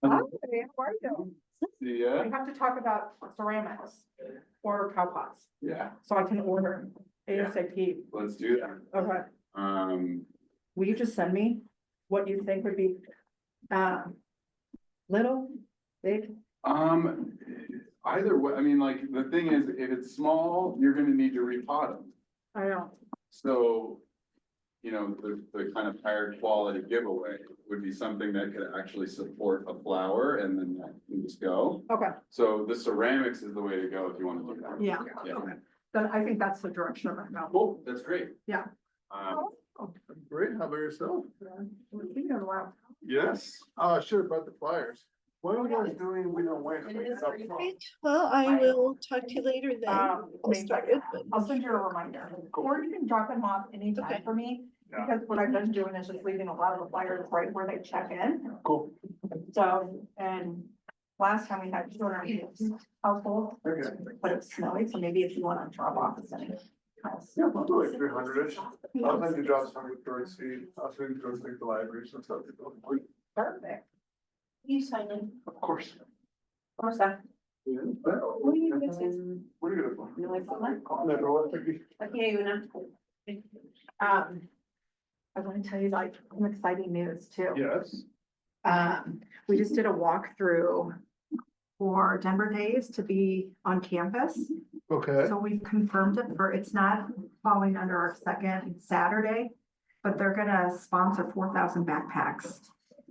Hi, how are you? See ya. We have to talk about ceramics or cow pots, Yeah, so I can order ASAP. let's do that. Okay, will you just send me what you think would be, little, big? Either way, I mean, like, the thing is, if it's small, you're gonna need to repot them. I know, So, you know, the kind of higher quality giveaway would be something that could actually support a flower and then that can just go. okay, So the ceramics is the way to go if you want to do that. yeah, Yeah. okay, then I think that's the direction I'm going. Cool, that's great. Yeah. Great, how about yourself? We know, wow. Yes. Oh, I should have brought the flyers. What are we guys doing? We don't wait. Right, well, I will talk to you later then. I'll start it, but I'll send you a reminder, or you can drop them off anytime Okay. for me, Yeah. because what I've been doing is just leaving a lot of the flyers right where they check in. Cool. So, and last time we had 200 households, Okay. but it was snowy, so maybe if you wanna drop off the same. Yeah, we'll do like 300-ish. I'll send you drops from Victoria Seed. I'll send you towards like the libraries and stuff. Perfect. You sign in. Of course. What's that? Yeah. What are you gonna say? What are you gonna You like something? Never want to be. Okay, Una. I wanna tell you like some exciting news too. Yes. We just did a walkthrough for Denver Days to be on campus. Okay. So we've confirmed it for, it's not falling under our second Saturday, but they're gonna sponsor 4,000 backpacks.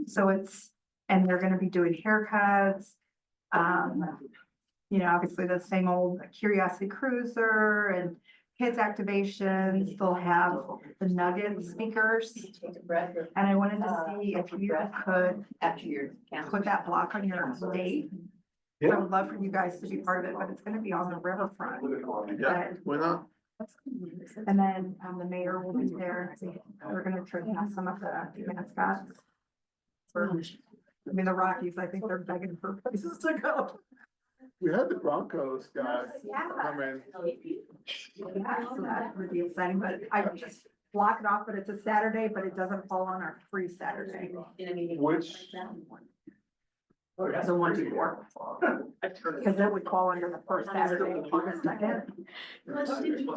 So it's, and they're gonna be doing haircuts. You know, obviously the same old Curiosity Cruiser and kids activations. They'll have the Nugget speakers. And I wanted to see if you could put that block on your date. I Yeah. would love for you guys to be part of it, but it's gonna be on the riverfront. Yeah, why not? And then, the mayor will be there. We're gonna try to have some of the mascots. I mean, the Rockies, I think they're begging for places to go. We had the Broncos guys Yeah. come in. Yeah, so that would be exciting, but I just block it off, but it's a Saturday, but it doesn't fall on our free Saturday. Which? As a 1, 2, 4. Because it would fall under the first Saturday or the second. You know what I mean?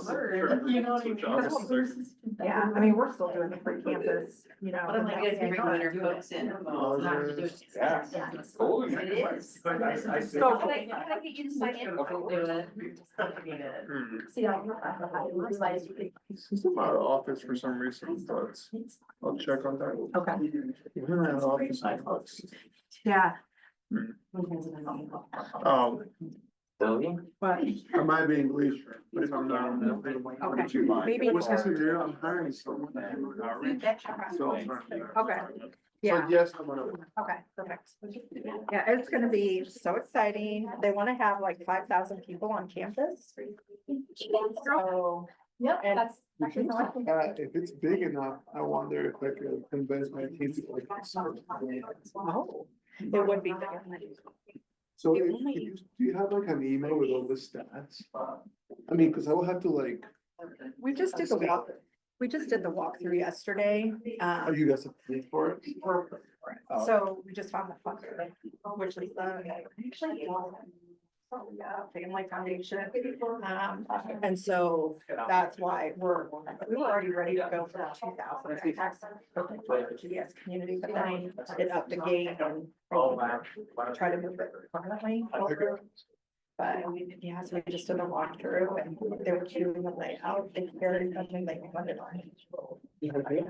Yeah, I mean, we're still doing the free campus, you know. But I'm like, it's every winter folks in. Oh, Yeah. Cool. It is. So- Can I get you to sign in? Of Do it. See, This is my office for some reason, but I'll check on that. okay, We're in an office. yeah, Oh, but, I might be English, but if I'm not. okay, maybe. What's this here? I'm hiring someone. So, Okay, yeah. but yes, I'm gonna. Okay, perfect. Yeah, it's gonna be so exciting. They wanna have like 5,000 people on campus. So, Yep, and that's. If it's big enough, I wonder if I could convince my team to like. oh, it would be bigger. So do you have like an email with all the stats? I mean, cause I will have to like, We just did the walk, we just did the walkthrough yesterday. are you guys approved for it? So we just found the funder, which is the actually Family Foundation. And so that's why we were already ready to go for 2,000 for the GS community, but then it upped the gate and try to move it permanently. But yeah, so we just did a walkthrough and they were doing the layout, they carried something they wanted on it.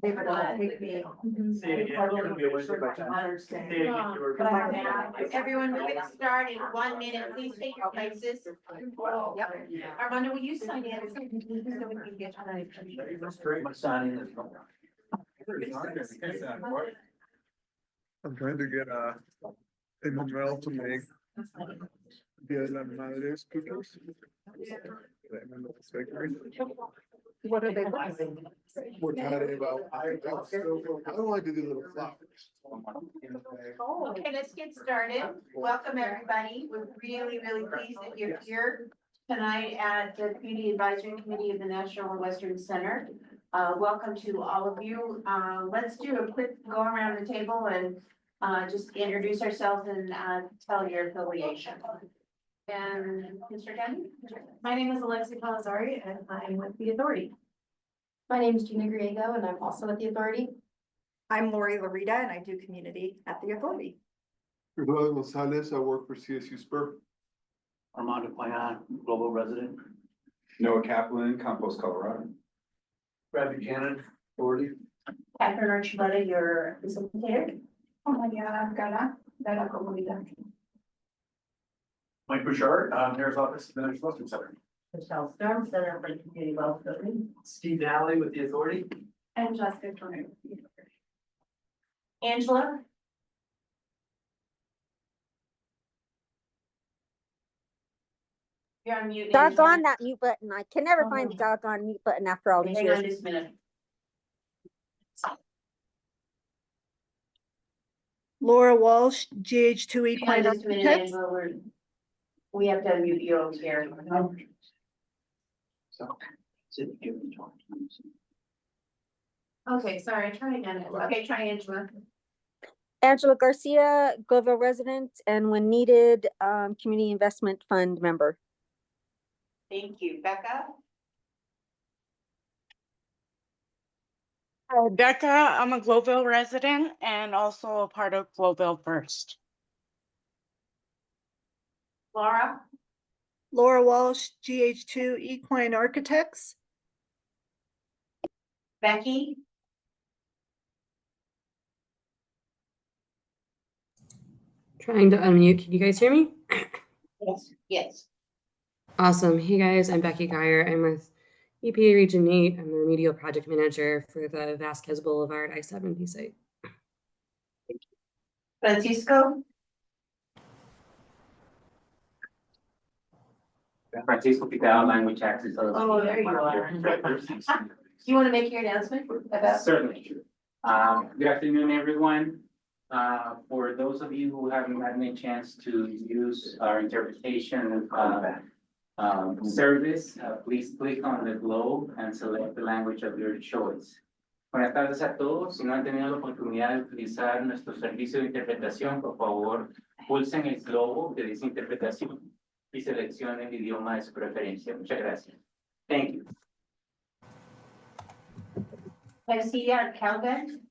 They would all take me. But I have. Everyone, we're gonna start in 1 minute. Please take your places. Armando, will you sign in? So we can get I'm trying to get Emmanuel to make Dia de las Madres cookies. What are they pricing? We're talking about, I don't like to do little flowers. Okay, let's get started. Welcome, everybody. We're really, really pleased that you're here tonight at the Community Advisory Committee of the National Western Center. Welcome to all of you. Let's do a quick go around the table and just introduce ourselves and tell your affiliation. And Mr. Denny? My name is Alexi Palazzari and I'm with the Authority. My name is Gina Griego and I'm also with the Authority. I'm Lori Larita and I do community at the Authority. Eduardo Gonzalez, I work for CSU Spur. Armando Payan, global resident. Noah Kaplan, Compost, Colorado. Brad Buchanan, Authority. Catherine Archibald, your facilitator. Oh my God, I've got Mike Bouchard, Mayor's Office, National Western Center. Michelle Storm, Center for Community Welfare. Steve Nally with the Authority. and Jessica Turner. Angela? You're on mute. Angela. Doggone that mute button. I can never find the doggone mute button after all these Hang on years. just a minute. Laura Walsh, GH2 Hang on Equine just a minute, Architects. Angela, we have to unmute you over here. Okay, sorry, try again. Okay, try Angela. Angela Garcia, Gloville resident, and when needed, Community Investment Fund member. Thank you. Becca? Becca, I'm a Gloville resident and also a part of Gloville First. Laura? Laura Walsh, GH2 Equine Architects. Becky? Trying to unmute. Can you guys hear me? Yes. Yes. Awesome. Hey guys, I'm Becky Geyer. I'm with EPA Region 8. I'm the remedial project manager for the Vasquez Boulevard I-70 site. Francisco? Francisco Picado, language access. Oh, there you are. Do you want to make your announcement about? Certainly. Good afternoon, everyone. For those of you who haven't had any chance to use our interpretation service, please click on the globe and select the language of your choice. Buenas tardes a todos. Si no han tenido la oportunidad de utilizar nuestro servicio de interpretación, por favor, pulsen el globo que dice interpretación y seleccionen el idioma de su preferencia. Muchas gracias. Thank you. Garcia Calvin?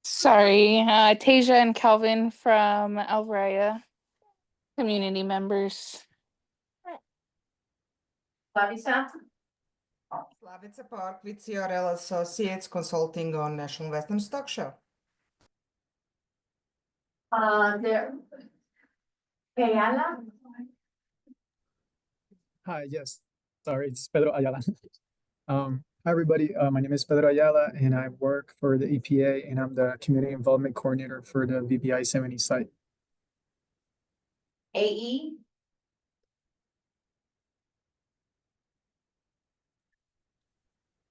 Sorry, Tasia and Calvin from Alvaraya, community members. Flavisa? Slavica Park with CRL Associates consulting on National Western Stock Show. There. Kayala? Hi, yes. Sorry, it's Pedro Ayala. Hi, everybody. My name is Pedro Ayala, and I work for the EPA, and I'm the Community Involvement Coordinator for the VBI 70 site. AE?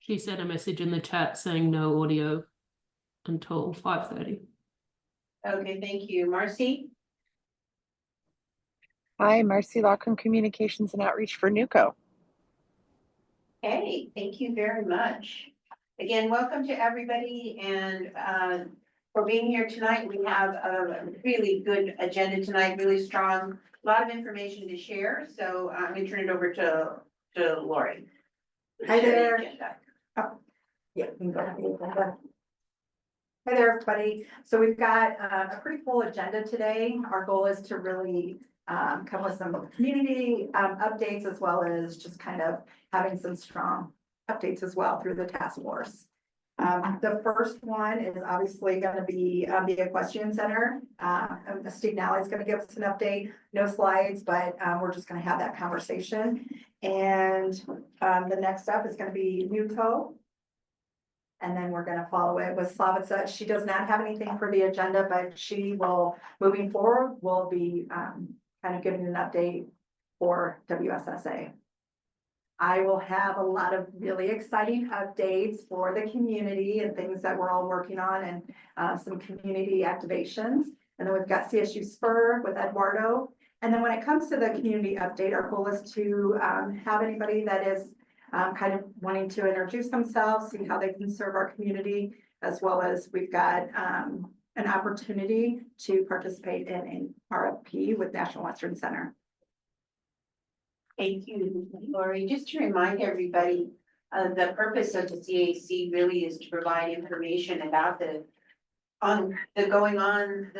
She sent a message in the chat saying no audio until 5:30. Okay, thank you. Marcy? Hi, Marcy Lockham, Communications and Outreach for Nwca. Hey, thank you very much. Again, welcome to everybody and for being here tonight. We have a really good agenda tonight, really strong, a lot of information to share. So I'm gonna turn it over to Lori. Hi there. Agenda. Oh, yeah, we can go ahead and get that. Hi there, everybody. So we've got a pretty full agenda today. Our goal is to really come with some community, updates as well as just kind of having some strong updates as well through the task force. The first one is obviously gonna be, the Equestrian Center. Steve Nally is gonna give us an update, no slides, but, we're just gonna have that conversation. And, the next up is gonna be Nwca. And then we're gonna follow it with Slavica. She does not have anything for the agenda, but she will, moving forward, will be, kind of giving an update for WSSA. I will have a lot of really exciting updates for the community and things that we're all working on and some community activations. And then we've got CSU Spur with Eduardo. And then when it comes to the community update, our goal is to have anybody that is kind of wanting to introduce themselves, see how they can serve our community, as well as we've got an opportunity to participate in an RFP with National Western Center. Thank you, Lori. Just to remind everybody, the purpose of the CAC really is to provide information about the ongoing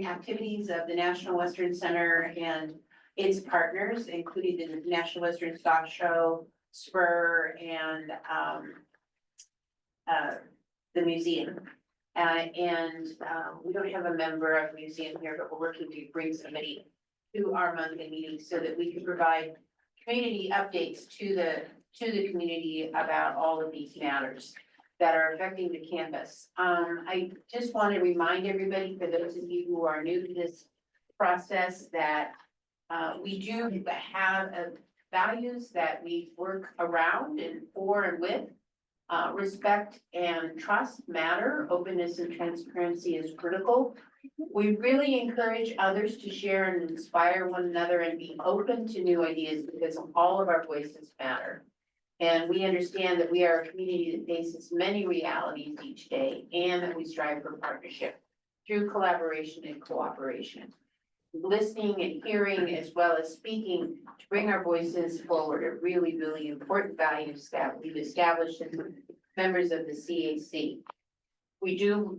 activities of the National Western Center and its partners, including the National Western Stock Show, Spur, and the museum. We don't have a member of the museum here, but we're working to bring somebody to our monthly meetings so that we can provide community updates to the community about all of these matters that are affecting the campus. I just want to remind everybody, for those of you who are new to this process, that we do have values that we work around and for and with. Respect and trust matter. Openness and transparency is critical. We really encourage others to share and inspire one another and be open to new ideas because all of our voices matter. And we understand that we are a community that faces many realities each day and that we strive for partnership through collaboration and cooperation. Listening and hearing as well as speaking to bring our voices forward are really, really important values that we've established as members of the CAC. We do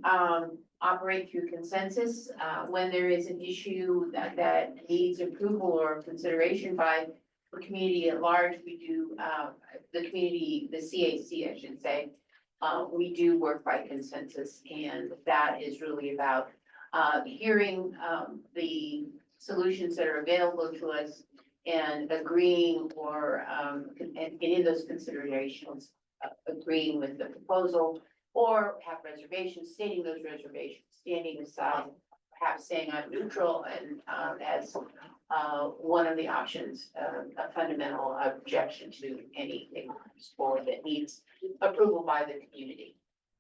operate through consensus when there is an issue that needs approval or consideration by the community at large. We do the CAC, I should say, we do work by consensus, and that is really about hearing the solutions that are available to us and agreeing or any of those considerations, agreeing with the proposal or have reservations, stating those reservations, standing aside, perhaps saying I'm neutral and as one of the options, a fundamental objection to anything or that needs approval by the community.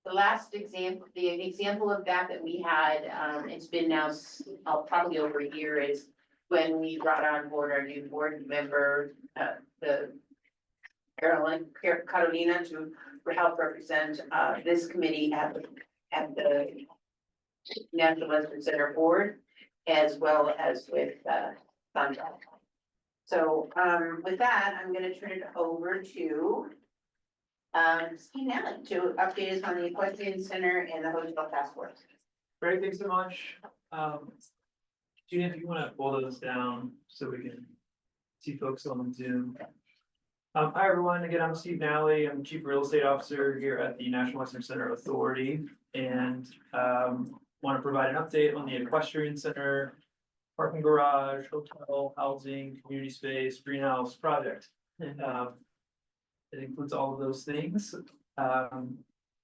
The last example, the example of that we had, it's been now probably over a year, is when we brought on board our new board member, the Carolina, to help represent this committee at the National Western Center Board, as well as with Sandra. So with that, I'm going to turn it over to Steve Nally to update us on the Equestrian Center and the Hotel Task Force. Great, thanks so much. Gina, if you want to pull those down so we can see folks on Zoom. Hi, everyone. Again, I'm Steve Nally. I'm Chief Real Estate Officer here at the National Western Center Authority, and want to provide an update on the Equestrian Center, parking garage, hotel, housing, community space, greenhouse project. It includes all of those things.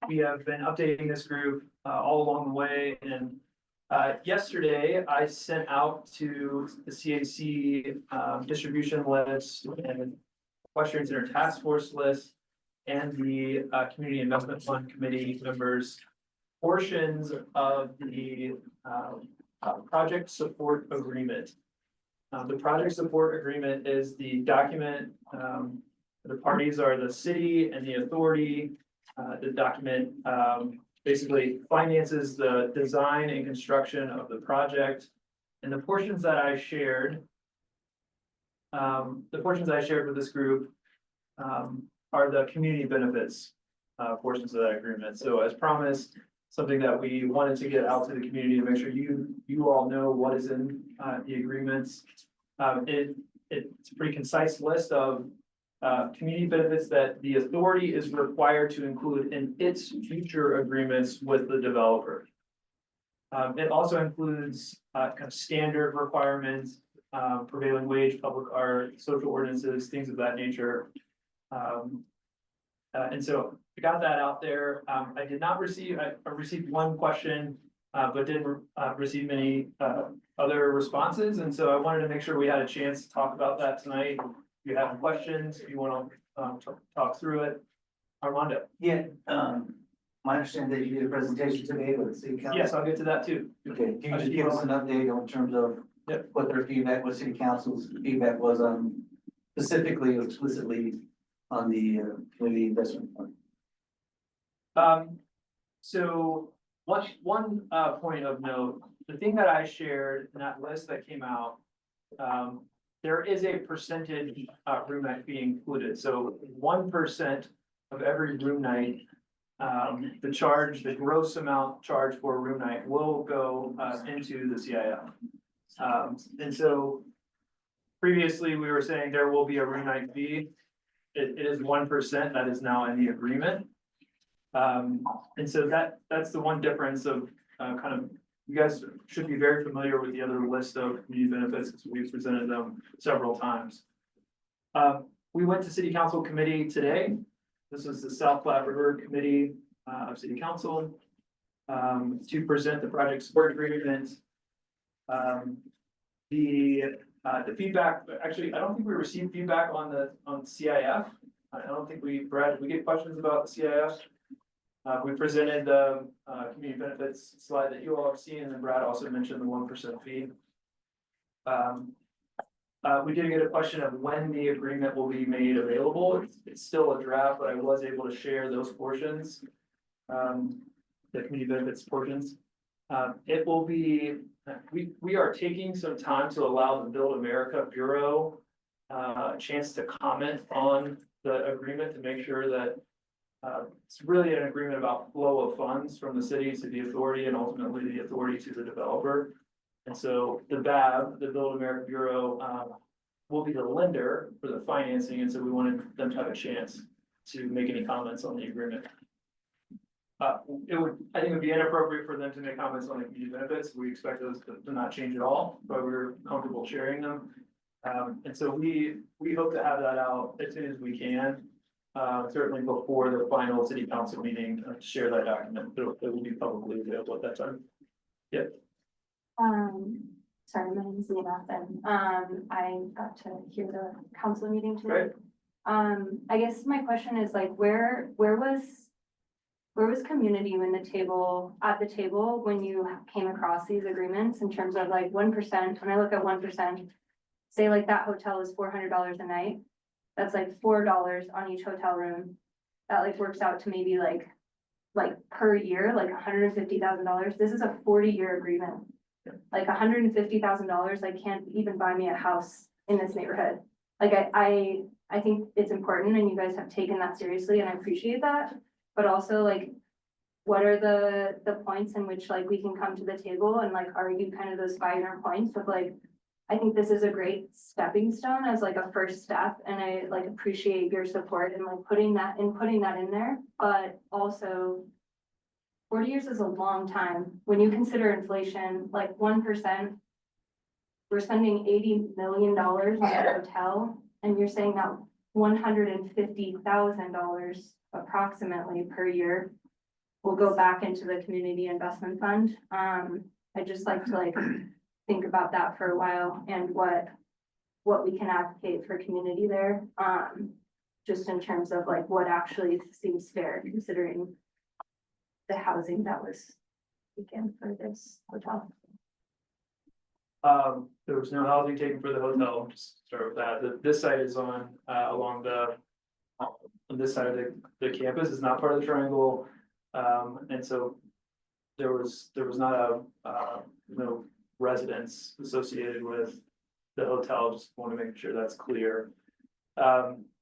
We have been updating this group all along the way, and yesterday I sent out to the CAC distribution list and Equestrian Center Task Force list and the Community Investment Fund Committee members portions of the project support agreement. The project support agreement is the document. The parties are the city and the authority. The document basically finances the design and construction of the project. And the portions that I shared, with this group are the community benefits portions of that agreement. So as promised, something that we wanted to get out to the community to make sure you all know what is in the agreements. It's a pretty concise list of community benefits that the authority is required to include in its future agreements with the developer. It also includes kind of standard requirements, prevailing wage, public art, social ordinances, things of that nature. And so I got that out there. I did not receive, I received one question, but didn't receive many other responses. And so I wanted to make sure we had a chance to talk about that tonight. If you have questions, if you want to talk through it. Armando. Yeah, my understanding that you did a presentation today with the city council. Yes, I'll get to that too. Okay, can you just give us an update on terms of what their feedback, what city council's feedback was on specifically or explicitly on the community investment fund? So one point of note, the thing that I shared in that list that came out, there is a percentage room night fee included. So 1% of every room night, the gross amount charged for a room night will go into the CIF. And so previously we were saying there will be a room night fee. It is 1% that is now in the agreement. And so that's the one difference of kind of, you guys should be very familiar with the other list of community benefits because we've presented them several times. We went to city council committee today. This is the South Platte River Committee of City Council to present the project support agreement. The feedback, actually, I don't think we received feedback on CIF. I don't think Brad, did we get questions about the CIF? We presented the community benefits slide that you all have seen, and then Brad also mentioned the 1% fee. We did get a question of when the agreement will be made available. It's still a draft, but I was able to share those portions, the community benefits portions. It will be, we are taking some time to allow the Build America Bureau a chance to comment on the agreement to make sure that it's really an agreement about flow of funds from the city to the authority and ultimately the authority to the developer. And so the BAB, the Build America Bureau, will be the lender for the financing. And so we wanted them to have a chance to make any comments on the agreement. I think it would be inappropriate for them to make comments on the community benefits. We expect those to not change at all, but we're comfortable sharing them. And so we hope to have that out as soon as we can. Certainly before the final city council meeting to share that document. It will be publicly available at that time. Yeah. Sorry, my name is Leah and I got to hear the council meeting today. Right. I guess my question is like, where was community when at the table when you came across these agreements in terms of like 1%? When I look at 1%, say like that hotel is $400 a night. That's like $4 on each hotel room. That like works out to maybe like per year, like $150,000. This is a 40-year agreement. Like $150,000, I can't even buy me a house in this neighborhood. Like I think it's important and you guys have taken that seriously and I appreciate that. But also like, what are the points in which like we can come to the table and like argue kind of those finer points of like, I think this is a great stepping stone as like a first step. And I like appreciate your support and like putting that in there, but also 40 years is a long time. When you consider inflation, like 1%, we're spending $80 million on a hotel, and you're saying that $150,000 approximately per year will go back into the community investment fund. I just like to like think about that for a while and what we can advocate for community there. Just in terms of like what actually seems fair considering the housing that was taken for this hotel. There was no housing taken for the hotel. Just start with that. This site is on along on this side of the campus. Is not part of the triangle, and so there was not no residence associated with the hotel. Just want to make sure that's clear.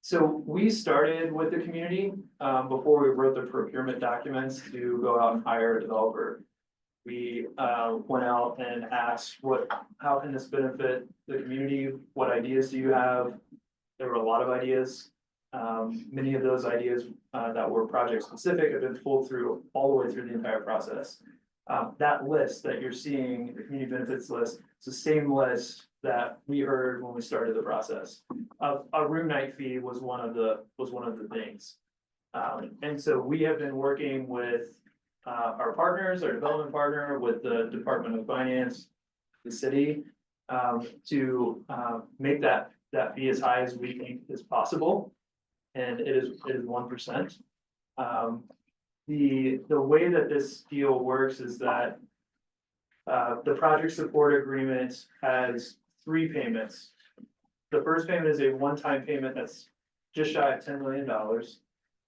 So we started with the community before we wrote the procurement documents to go out and hire a developer. We went out and asked how can this benefit the community? What ideas do you have? There were a lot of ideas. Many of those ideas that were project specific have been pulled through all the way through the entire process. That list that you're seeing, the community benefits list, it's the same list that we heard when we started the process. A room night fee was one of the things. And so we have been working with our partners, our development partner, with the Department of Finance, the city, to make that fee as high as we think is possible. And it is 1%. The way that this deal works is that the project support agreement has 3 payments. The first payment is a one-time payment that's just shy of $10 million.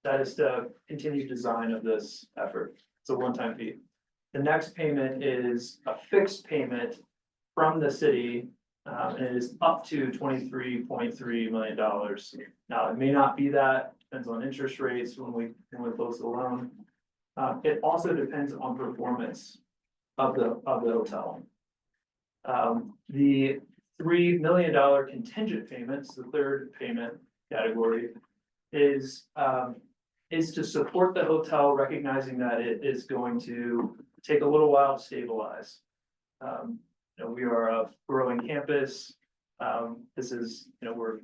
That is the continued design of this effort. It's a one-time fee. The next payment is a fixed payment from the city, and it is up to $23.3 million. Now, it may not be that, depends on interest rates when we close the loan. It also depends on performance of the hotel. The $3 million contingent payments, the third payment category, is to support the hotel, recognizing that it is going to take a little while to stabilize. We are a growing campus. This is, we're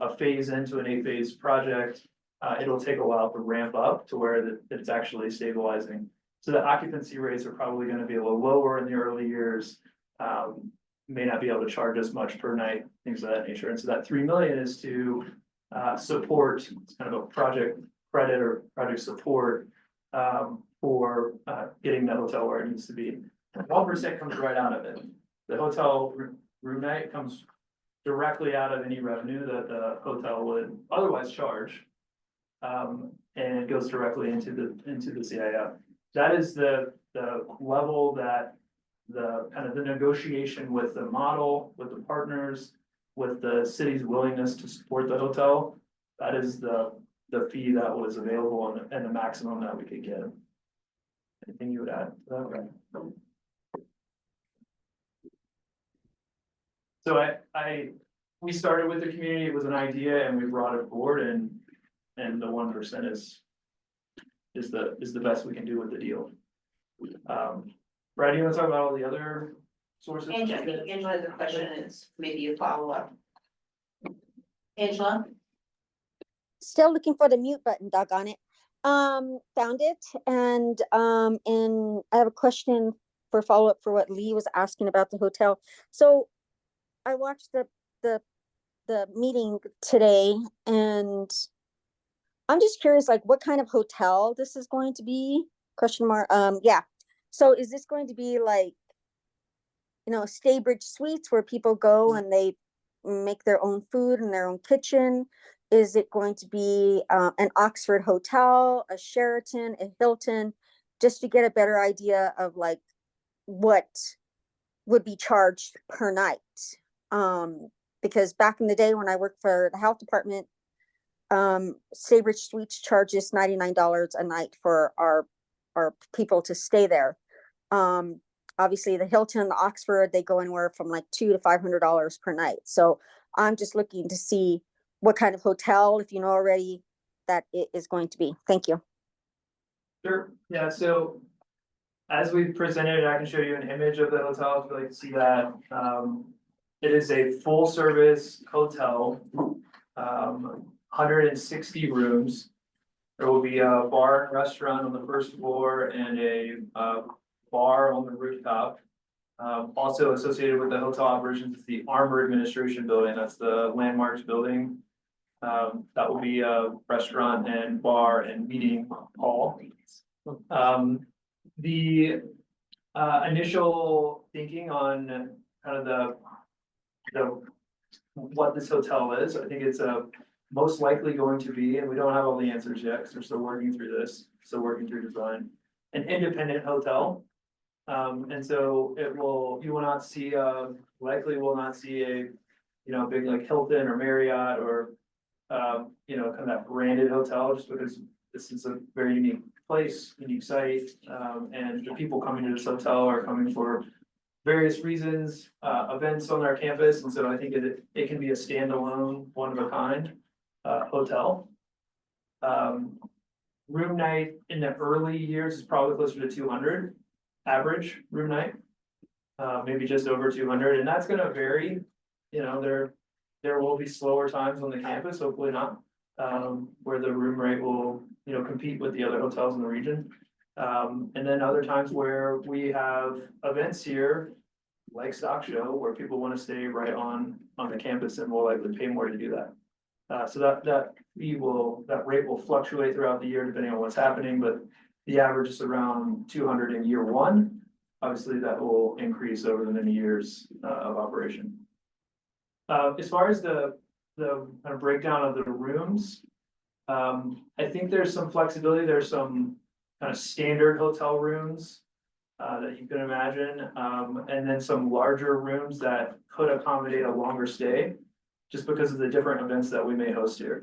a phase into an 8-phase project. It'll take a while to ramp up to where it's actually stabilizing. So the occupancy rates are probably going to be a little lower in the early years. May not be able to charge as much per night, things of that nature. And so that $3 million is to support, it's kind of a project credit or project support for getting the hotel where it needs to be. 1% comes right out of it. The hotel room night comes directly out of any revenue that the hotel would otherwise charge. And it goes directly into the CIF. That is the level that the kind of the negotiation with the model, with the partners, with the city's willingness to support the hotel. That is the fee that was available and the maximum that we could get. Anything you would add to that? So we started with the community, it was an idea, and we brought it forward, and the 1% is the best we can do with the deal. Brad, do you want to talk about all the other sources? Angela, I think Angela has a question, it's maybe a follow-up. Angela? Still looking for the mute button, doggone it. Found it, and I have a question for follow-up for what Lee was asking about the hotel. So I watched the meeting today, and I'm just curious, like, what kind of hotel this is going to be? Question mark. Yeah. So is this going to be like, Staybridge Suites where people go and they make their own food in their own kitchen? Is it going to be an Oxford hotel, a Sheraton, a Hilton, just to get a better idea of like what would be charged per night? Because back in the day when I worked for the health department, Staybridge Suites charges $99 a night for our people to stay there. Obviously the Hilton, the Oxford, they go anywhere from like $200 to $500 per night. So I'm just looking to see what kind of hotel, if you know already, that it is going to be. Thank you. Sure. Yeah. So as we presented, I can show you an image of the hotel if you'd like to see that. It is a full service hotel, 160 rooms. There will be a bar and restaurant on the first floor and a bar on the rooftop. Also associated with the hotel operations is the Armor Administration Building. That's the Landmarks building. That will be a restaurant and bar and meeting hall. The initial thinking on kind of what this hotel is, I think it's most likely going to be, and we don't have all the answers yet because we're still working through this, still working through design, an independent hotel. And so you will not see, likely will not see a, big like Hilton or Marriott or you know, kind of that branded hotel, just because this is a very unique place, unique site. And the people coming to this hotel are coming for various reasons, events on our campus. And so I think it can be a standalone, one of a kind, hotel. Room night in the early years is probably closer to 200 average room night. Maybe just over 200, and that's gonna vary. You know, there will be slower times on the campus, hopefully not, where the room rate will, you know, compete with the other hotels in the region. And then other times where we have events here, like Stock Show, where people want to stay right on the campus and will likely pay more to do that. So that rate will fluctuate throughout the year depending on what's happening, but the average is around 200 in year one. Obviously, that will increase over the many years of operation. As far as the kind of breakdown of the rooms, I think there's some flexibility. There's some kind of standard hotel rooms that you can imagine, and then some larger rooms that could accommodate a longer stay, just because of the different events that we may host here.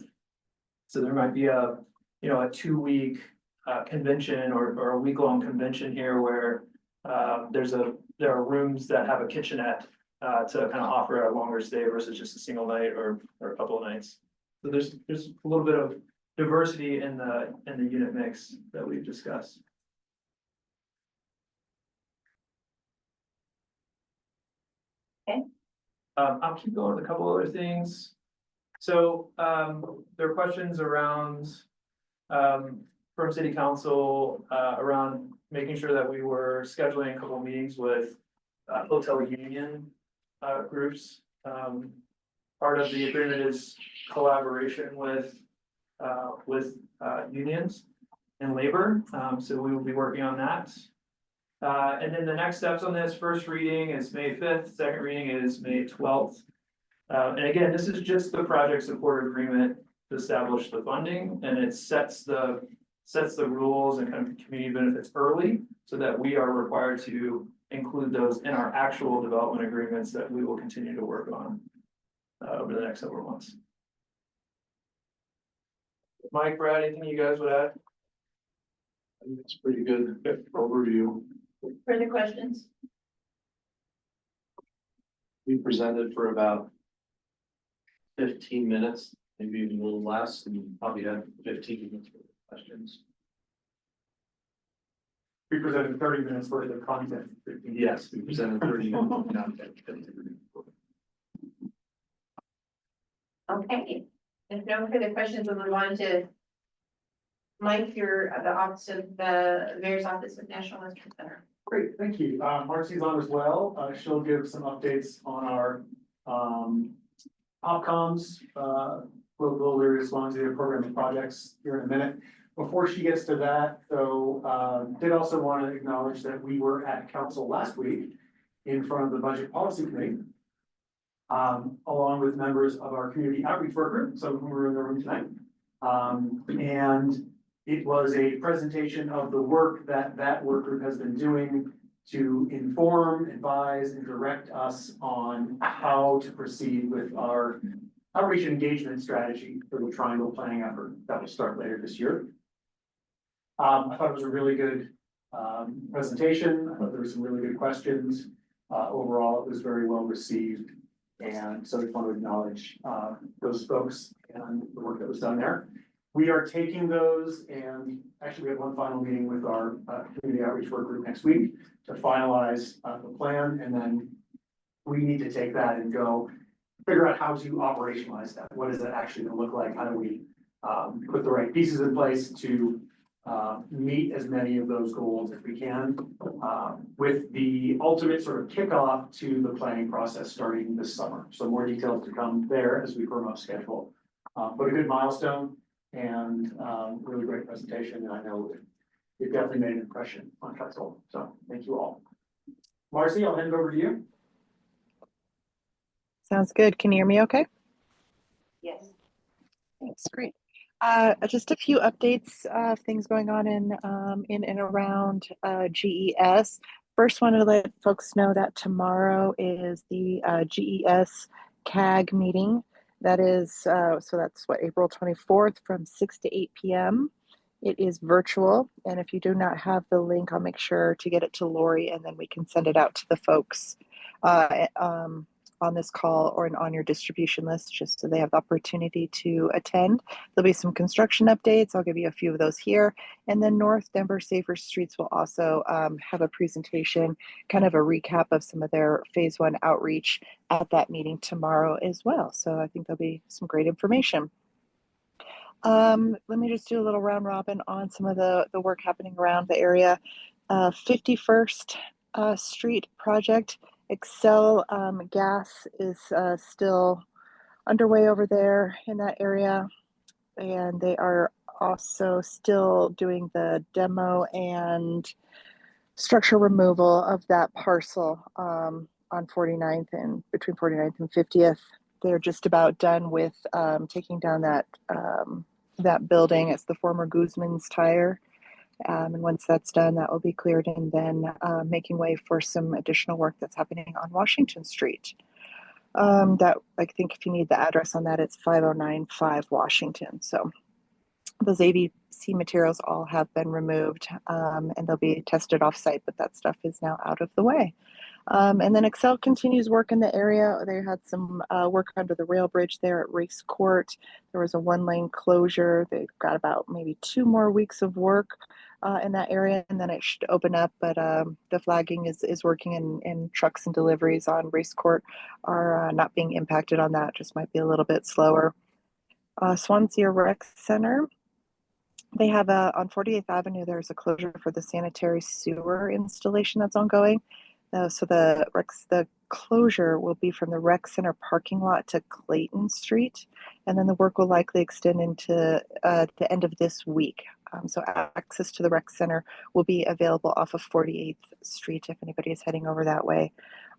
So there might be a 2-week convention or a week-long convention here where there are rooms that have a kitchenette to kind of offer a longer stay versus just a single night or a couple of nights. So there's a little bit of diversity in the unit mix that we've discussed. Okay. I'll keep going with a couple other things. So there are questions around from City Council around making sure that we were scheduling a couple of meetings with hotel union groups. Part of the agreement is collaboration with unions and labor. So we will be working on that. And then the next steps on this, first reading is May 5th, second reading is May 12th. And again, this is just the project support agreement to establish the funding, and it sets the rules and kind of community benefits early so that we are required to include those in our actual development agreements that we will continue to work on over the next several months. Mike, Brad, anything you guys would add? I think it's pretty good overview. Further questions? We presented for about 15 minutes, maybe even a little less, and probably had 15 minutes for questions. We presented 30 minutes worth of content. Yes, we presented 30 minutes of content. Okay, if no further questions, we'll move on to Mike, you're at the office of the Mayor's Office of National Western Center. Great, thank you. Marcy's on as well. She'll give some updates on our outcomes, local responsive program and projects here in a minute. Before she gets to that, though, did also want to acknowledge that we were at council last week in front of the Budget Policy Committee, along with members of our community outreach work group, some of whom are in the room tonight. And it was a presentation of the work that work group has been doing to inform, advise, and direct us on how to proceed with our outreach engagement strategy for the Triangle Planning effort that will start later this year. I thought it was a really good presentation. I thought there were some really good questions. Overall, it was very well received. And so I just want to acknowledge those folks and the work that was done there. We are taking those, and actually we have one final meeting with our community outreach work group next week to finalize the plan, and then we need to take that and go figure out how to operationalize that. What is that actually gonna look like? How do we put the right pieces in place to meet as many of those goals as we can, with the ultimate sort of kickoff to the planning process starting this summer. So more details to come there as we firm up schedule. But a good milestone and really great presentation. And I know it definitely made an impression on council. So thank you all. Marcy, I'll hand it over to you. Sounds good. Can you hear me okay? Yes. Thanks, great. Just a few updates of things going on in and around GES. First, wanted to let folks know that tomorrow is the GES CAG meeting. That is, so that's what, April 24th from 6 to 8 p.m. It is virtual, and if you do not have the link, I'll make sure to get it to Lori, and then we can send it out to the folks on this call or on your distribution list, just so they have the opportunity to attend. There'll be some construction updates. I'll give you a few of those here. And then North Denver Safer Streets will also have a presentation, kind of a recap of some of their phase 1 outreach at that meeting tomorrow as well. So I think there'll be some great information. Let me just do a little round robin on some of the work happening around the area. 51st Street project, Excel Gas is still underway over there in that area, and they are also still doing the demo and structure removal of that parcel on 49th and between 49th and 50th. They're just about done with taking down that building. It's the former Guzman's Tire. And once that's done, that will be cleared, and then making way for some additional work that's happening on Washington Street. That, I think if you need the address on that, it's 5095 Washington. So those AVC materials all have been removed, and they'll be tested off-site, but that stuff is now out of the way. And then Excel continues work in the area. They had some work under the rail bridge there at Race Court. There was a 1-lane closure. They've got about maybe 2 more weeks of work in that area, and then it should open up. But the flagging is working, and trucks and deliveries on Race Court are not being impacted on that, just might be a little bit slower. Swansea Rec Center. They have on 48th Avenue, there's a closure for the sanitary sewer installation that's ongoing. So the closure will be from the rec center parking lot to Clayton Street, and then the work will likely extend into the end of this week. So access to the rec center will be available off of 48th Street if anybody is heading over that way.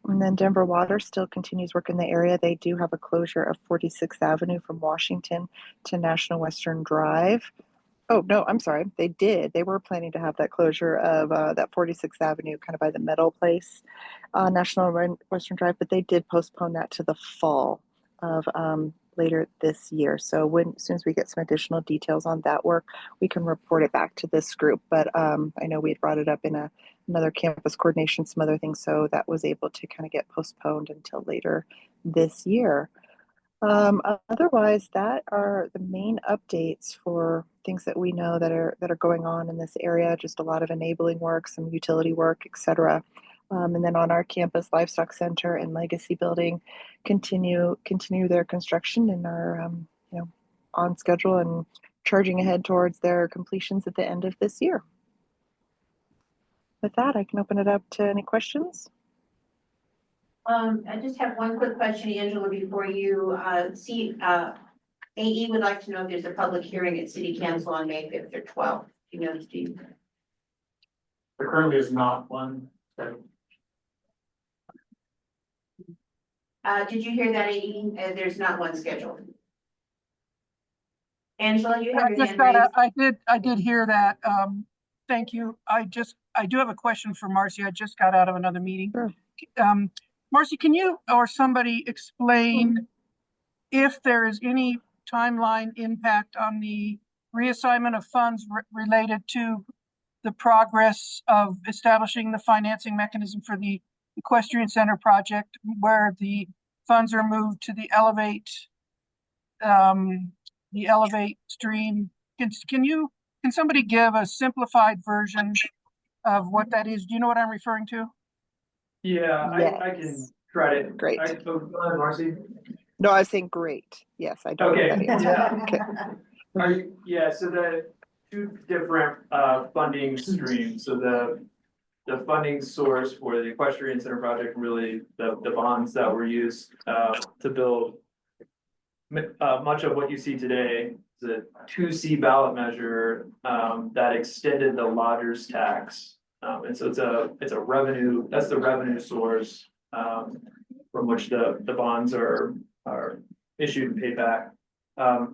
And then Denver Water still continues work in the area. They do have a closure of 46th Avenue from Washington to National Western Drive. Oh, no, I'm sorry. They did. They were planning to have that closure of that 46th Avenue kind of by the Meadow Place, National Western Drive, but they did postpone that to the fall of later this year. So as soon as we get some additional details on that work, we can report it back to this group. But I know we had brought it up in another campus coordination, some other things, so that was able to kind of get postponed until later this year. Otherwise, that are the main updates for things that we know that are going on in this area. Just a lot of enabling work, some utility work, etc. And then on our campus, Livestock Center and Legacy Building continue their construction and are on schedule and charging ahead towards their completions at the end of this year. With that, I can open it up to any questions. I just have one quick question, Angela, before you AE would like to know if there's a public hearing at City Council on May 5th or 12th. You know, Steve? There currently is not one. Did you hear that, AE? There's not one scheduled. Angela, you have your hand raised. I did hear that. Thank you. I do have a question for Marcy. I just got out of another meeting. Sure. Marcy, can you or somebody explain if there is any timeline impact on the reassignment of funds related to the progress of establishing the financing mechanism for the equestrian center project, where the funds are moved to the Elevate stream? Can somebody give a simplified version of what that is? Do you know what I'm referring to? Yeah, Yes. I can try to. Great. Go ahead, Marcy. No, I was saying great. Yes, I don't know Okay, that is. yeah. Okay. Yeah, so the 2 different funding streams. So the funding source for the equestrian center project, really the bonds that were used to build much of what you see today is a 2C ballot measure that extended the lodger's tax. And so it's a revenue, that's the revenue source from which the bonds are issued and paid back.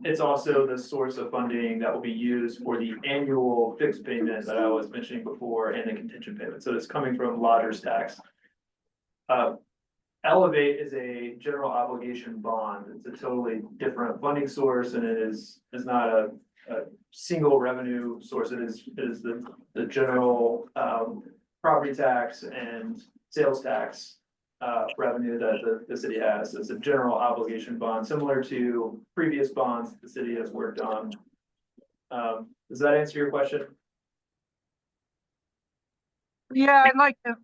It's also the source of funding that will be used for the annual fixed payment that I was mentioning before and the contingent payment. So it's coming from lodger's tax. Elevate is a general obligation bond. It's a totally different funding source and it is not a single revenue source. It is the general, property tax and sales tax revenue that the city has. It's a general obligation bond, similar to previous bonds the city has worked on. Does that answer your question? Yeah, I'd like to,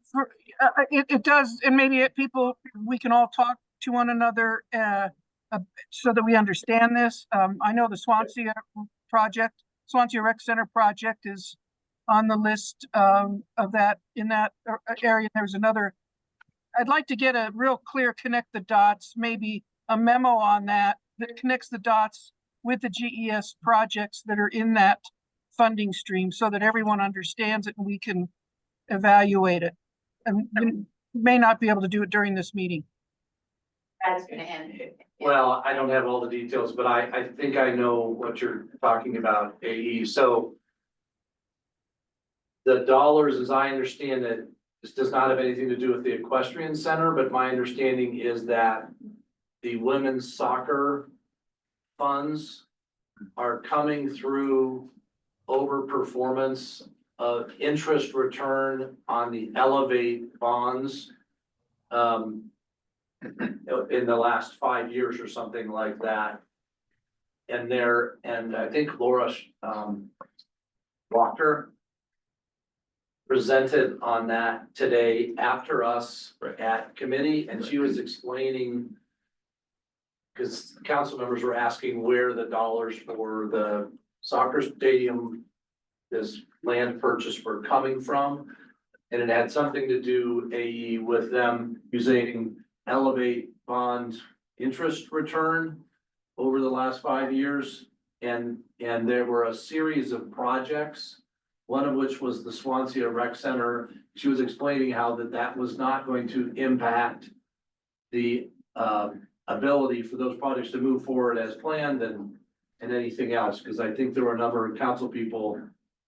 it does, and maybe we can all talk to one another, so that we understand this. I know the Swansea Rec Center project is on the list, of that, in that area. There's another, I'd like to get a real clear connect the dots, maybe a memo on that connects the dots with the GES projects that are in that funding stream so that everyone understands it and we can evaluate it. And we may not be able to do it during this meeting. That's gonna end. Well, I don't have all the details, but I think I know what you're talking about, AE. So the dollars, as I understand it, this does not have anything to do with the equestrian center, but my understanding is that the women's soccer funds are coming through overperformance of interest return on the Elevate bonds in the last 5 years or something like that. And I think Laura Walker presented on that today after us at committee, and she was explaining, because council members were asking where the dollars for the soccer stadium, this land purchase, were coming from. And it had something to do, AE, with them using Elevate bond interest return over the last 5 years. And there were a series of projects, one of which was the Swansea Rec Center. She was explaining how that was not going to impact the ability for those projects to move forward as planned and anything else. Because I think there were a number of council people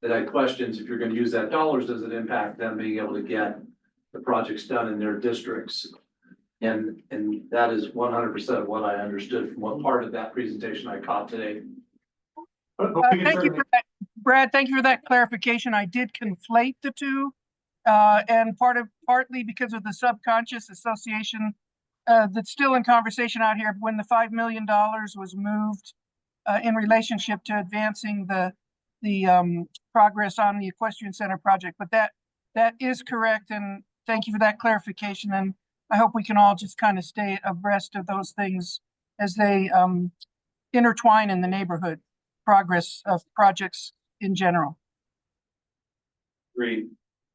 that had questions. If you're going to use that dollars, does it impact them being able to get the projects done in their districts? And that is 100% of what I understood from what part of that presentation I caught today. Thank you for that, Brad. Thank you for that clarification. I did conflate the two, and partly because of the subconscious association that's still in conversation out here. When the $5 million was moved in relationship to advancing the progress on the equestrian center project, but that is correct. And thank you for that clarification. And I hope we can all just kind of stay abreast of those things as they intertwine in the neighborhood progress of projects in general. Great.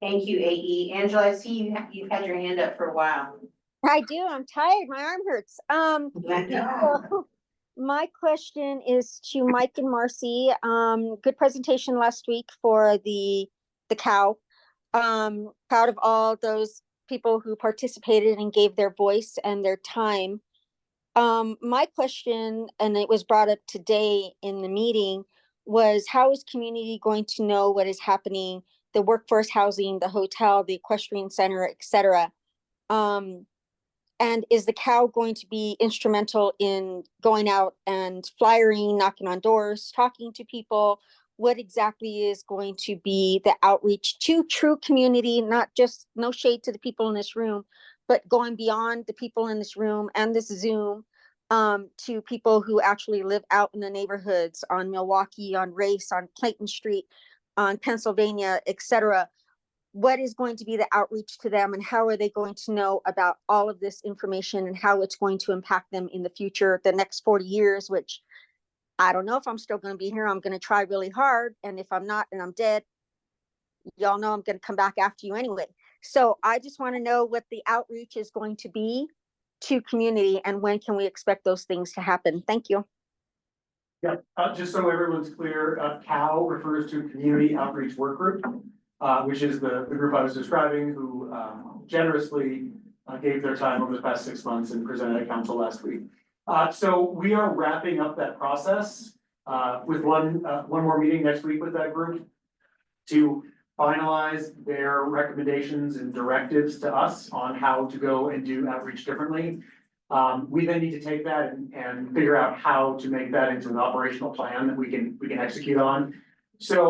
Thank you, AE. Angela, I see you've had your hand up for a while. I do. I'm tired. My arm hurts. So my question is to Mike and Marcy. Good presentation last week for the cow. Proud of all those people who participated and gave their voice and their time. My question, and it was brought up today in the meeting, was how is community going to know what is happening, the workforce housing, the hotel, the equestrian center, etc. And is the cow going to be instrumental in going out and flyering, knocking on doors, talking to people? What exactly is going to be the outreach to true community, not just, no shade to the people in this room, but going beyond the people in this room and this Zoom, to people who actually live out in the neighborhoods on Milwaukee, on Race, on Clayton Street, on Pennsylvania, etc. What is going to be the outreach to them, and how are they going to know about all of this information and how it's going to impact them in the future, the next 40 years, which I don't know if I'm still going to be here. I'm going to try really hard. And if I'm not and I'm dead, y'all know I'm going to come back after you anyway. So I just want to know what the outreach is going to be to community and when can we expect those things to happen? Thank you. Yeah, just so everyone's clear, COW refers to Community Outreach Work Group, which is the group I was describing, who generously gave their time over the past 6 months and presented at council last week. So we are wrapping up that process with one more meeting next week with that group to finalize their recommendations and directives to us on how to go and do outreach differently. We then need to take that and figure out how to make that into an operational plan that we can execute on. So,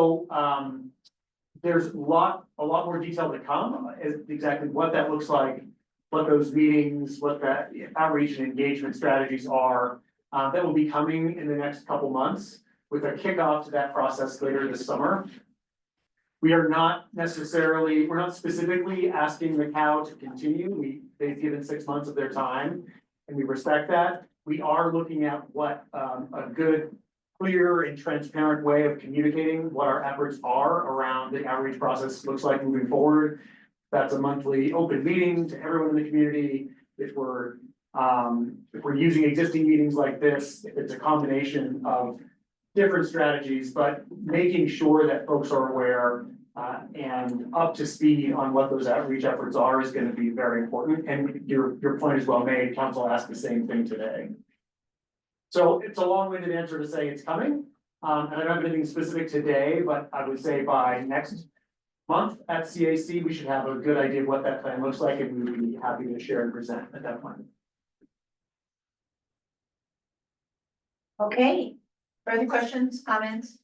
there's a lot more detail to come, as exactly what that looks like, what those meetings, what that outreach and engagement strategies are. That will be coming in the next couple months with a kickoff to that process later this summer. We're not specifically asking the cow to continue. They've given 6 months of their time, and we respect that. We are looking at what a good, clear and transparent way of communicating what our efforts are around the outreach process looks like moving forward. That's a monthly open meeting to everyone in the community. If we're using existing meetings like this, if it's a combination of different strategies, but making sure that folks are aware and up to speed on what those outreach efforts are is going to be very important. And your point is well made. Council asked the same thing today. So it's a long-winded answer to say it's coming. And I don't have anything specific today, but I would say by next month at CAC, we should have a good idea of what that plan looks like, and we would be happy to share and present at that point. Okay, further questions, comments?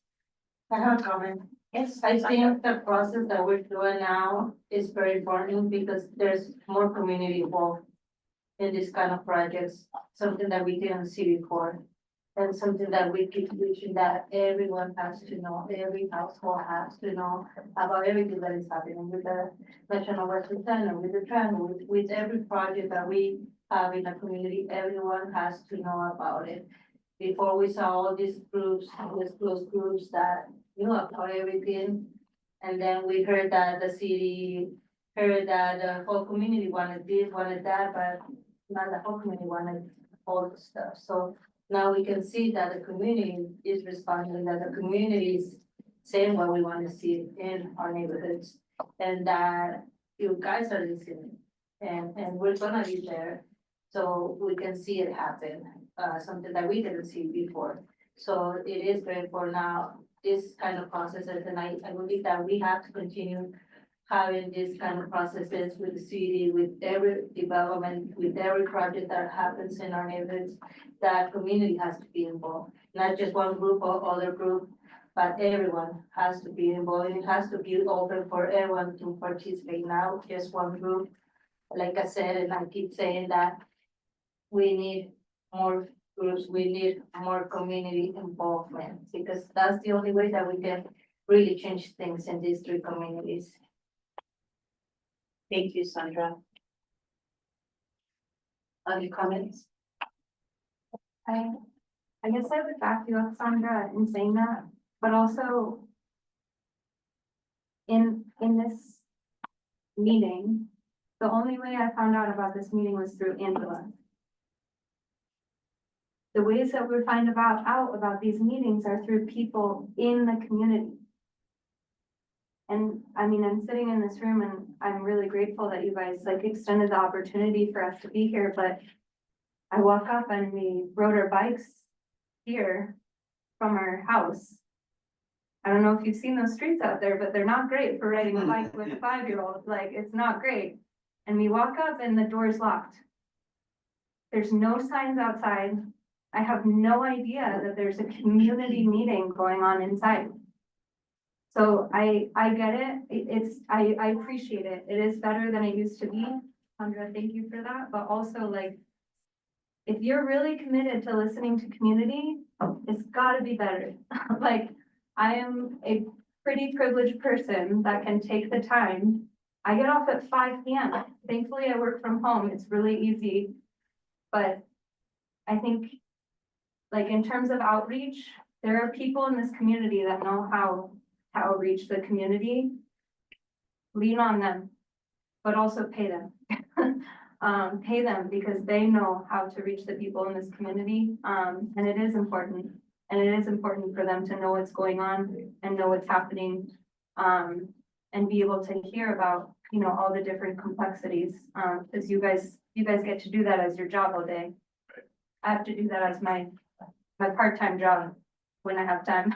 I have a comment. Yes. I think the process that we're doing now is very important because there's more community involved in this kind of projects, something that we didn't see before. And something that we keep reaching that everyone has to know, every household has to know about everything that is happening with the National Western Center, with the Triangle, with every project that we have in the community, everyone has to know about it. Before we saw all these groups, these close groups that knew about everything. And then we heard that the city, heard that the whole community wanted this, wanted that, but not the whole community wanted all the stuff. So now we can see that the community is responding, that the community is saying what we want to see in our neighborhoods. And that you guys are listening and we're gonna be there. So we can see it happen, something that we didn't see before. So it is very important now, this kind of processes, and I believe that we have to continue having this kind of processes with the city, with every development, with every project that happens in our neighborhoods, that community has to be involved. Not just one group or other group, but everyone has to be involved. It has to be open for everyone to participate, not just one group. Like I said, and I keep saying that we need more groups, we need more community involvement, because that's the only way that we can really change things in these three communities. Thank you, Sandra. Other comments? I guess I would back you up, Sandra, in saying that, but also in this meeting, the only way I found out about this meeting was through Angela. The ways that we find out about these meetings are through people in the community. And I mean, I'm sitting in this room and I'm really grateful that you guys like extended the opportunity for us to be here, but I walk up and we rode our bikes here from our house. I don't know if you've seen those streets out there, but they're not great for riding a bike with a 5-year-old. Like, it's not great. And we walk up and the door's locked. There's no signs outside. I have no idea that there's a community meeting going on inside. So I get it. I appreciate it. It is better than it used to be. Sandra, thank you for that. But also, like, if you're really committed to listening to community, it's gotta be better. Like, I am a pretty privileged person that can take the time. I get off at 5 p.m. Thankfully, I work from home. It's really easy. But I think, like, in terms of outreach, there are people in this community that know how to reach the community. Lean on them, but also pay them. Pay them because they know how to reach the people in this community. And it is important. And it is important for them to know what's going on and know what's happening. And be able to hear about, you know, all the different complexities. Because you guys get to do that as your job all day. I have to do that as my part-time job. when I have time.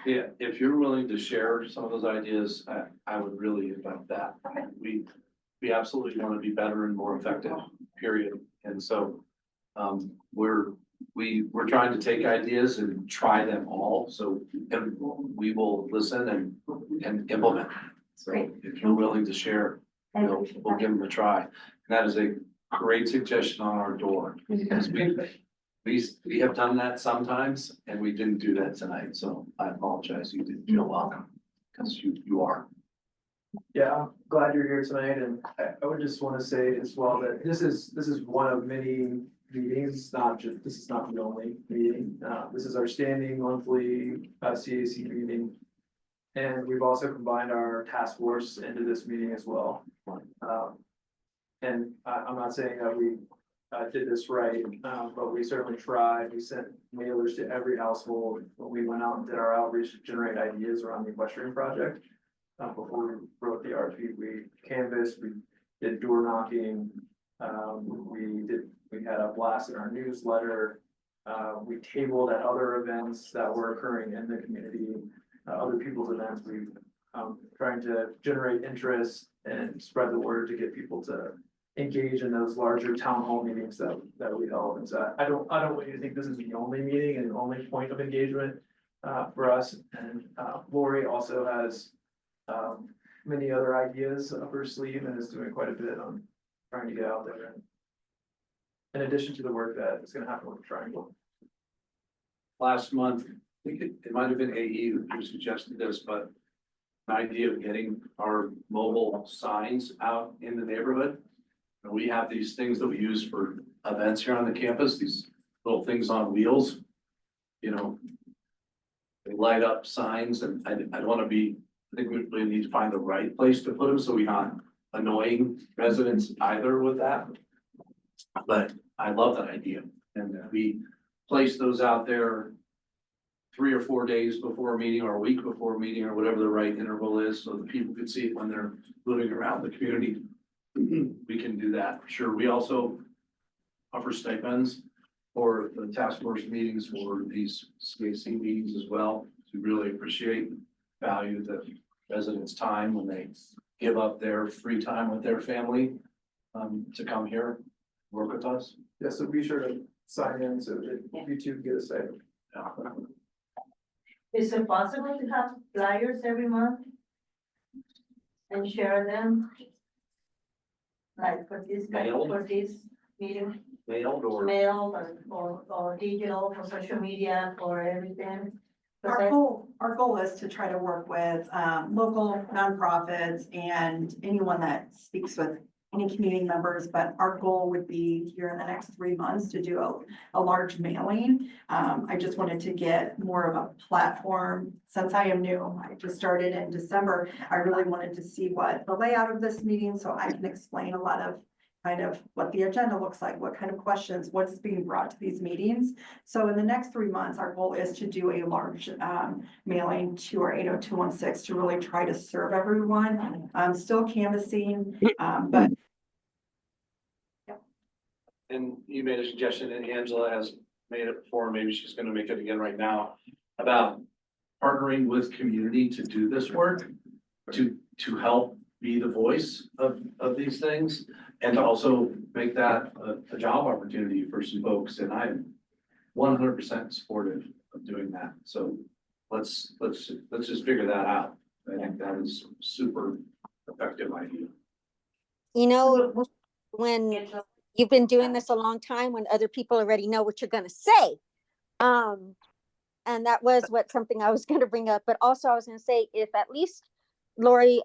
Yeah, if you're willing to share some of those ideas, I would really invite that. We absolutely want to be better and more effective, period. And so, we're trying to take ideas and try them all, so and we will listen and implement. So Great. if you're willing to share, we'll give them a try. And that is a great suggestion on our door, because we have done that sometimes, and we didn't do that tonight, so I apologize, you didn't feel welcome, because you are. Yeah, I'm glad you're here tonight, and I would just want to say as well that this is one of many meetings, this is not the only meeting. This is our standing monthly CAC meeting. And we've also combined our task force into this meeting as well. And I'm not saying that we did this right, but we certainly tried. We sent mailers to every household when we went out and did our outreach to generate ideas around the equestrian project. Before we wrote the RFP, we canvassed, we did door knocking, we had a blast in our newsletter. We tabled at other events that were occurring in the community, other people's events. We trying to generate interest and spread the word to get people to engage in those larger town hall meetings that we held. And so I don't want you to think this is the only meeting and the only point of engagement for us. And Lori also has many other ideas up her sleeve and is doing quite a bit on trying to get out there. In addition to the work that is going to happen with the Triangle. Last month, I think it might have been AE who suggested this, but an idea of getting our mobile signs out in the neighborhood. And we have these things that we use for events here on the campus, these little things on wheels. You know, they light up signs, and I don't want to be, I think we really need to find the right place to put them so we're not annoying residents either with that. But I love that idea, and we place those out there 3 or 4 days before a meeting or a week before a meeting or whatever the right interval is, so that people can see it when they're moving around the community. We can do that for sure. We also offer stipends for the task force meetings, for these CAC meetings as well. We really appreciate, value the residents' time when they give up their free time with their family to come here, work with us. Yeah, so be sure to sign in so that you too get a stipend. Is it possible to have flyers every month? And share them? Like for this, Mailed? for this meeting, Mailed or? mail or digital, for social media, for everything? 'Cause Our goal is to try to work with local nonprofits and anyone that speaks with any community members, but our goal would be here in the next 3 months to do a large mailing. I just wanted to get more of a platform, since I am new, I just started in December. I really wanted to see what the layout of this meeting, so I can explain a lot of kind of what the agenda looks like, what kind of questions, what's being brought to these meetings. So in the next 3 months, our goal is to do a large mailing to our 80216 to really try to serve everyone. I'm still canvassing, but. And you made a suggestion, and Angela has made it before, maybe she's gonna make it again right now, about partnering with community to do this work, to help be the voice of these things, and to also make that a job opportunity for some folks, and I'm 100% supportive of doing that. So let's just figure that out. I think that is super effective idea. You know, when you've been doing this a long time, when other people already know what you're gonna say. And that was something I was gonna bring up, but also I was gonna say, if at least Lori,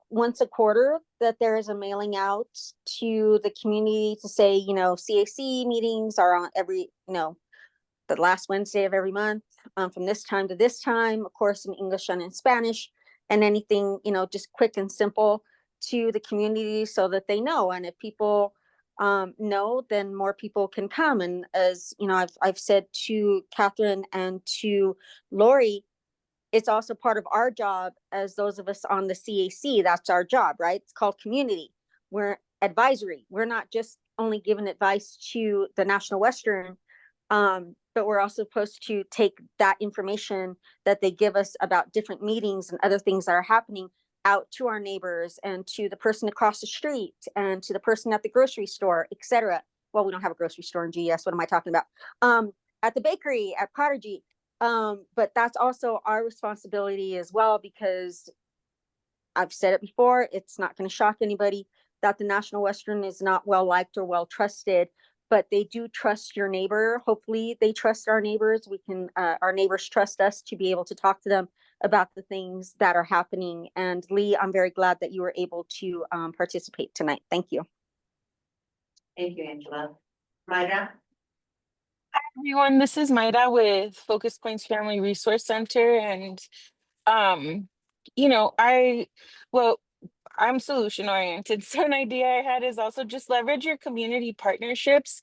once a quarter, that there is a mailing out to the community to say, you know, CAC meetings are on every, you know, the last Wednesday of every month, from this time to this time, of course, in English and in Spanish, and anything, you know, just quick and simple to the community so that they know. And if people know, then more people can come. And as you know, I've said to Catherine and to Lori, it's also part of our job as those of us on the CAC. That's our job, right? It's called community. We're advisory. We're not just only giving advice to the National Western but we're also supposed to take that information that they give us about different meetings and other things that are happening out to our neighbors and to the person across the street and to the person at the grocery store, etc. Well, we don't have a grocery store in GS. What am I talking about? At the bakery, at Prodigy. But that's also our responsibility as well, because I've said it before, it's not going to shock anybody that the National Western is not well liked or well trusted, but they do trust your neighbor. Hopefully they trust our neighbors. We can, our neighbors trust us to be able to talk to them about the things that are happening. And Lee, I'm very glad that you were able to participate tonight. Thank you. Thank you, Angela. Myra? Everyone, this is Mayra with Focus Points Family Resource Center. And, you know, I'm solution oriented. So an idea I had is also just leverage your community partnerships.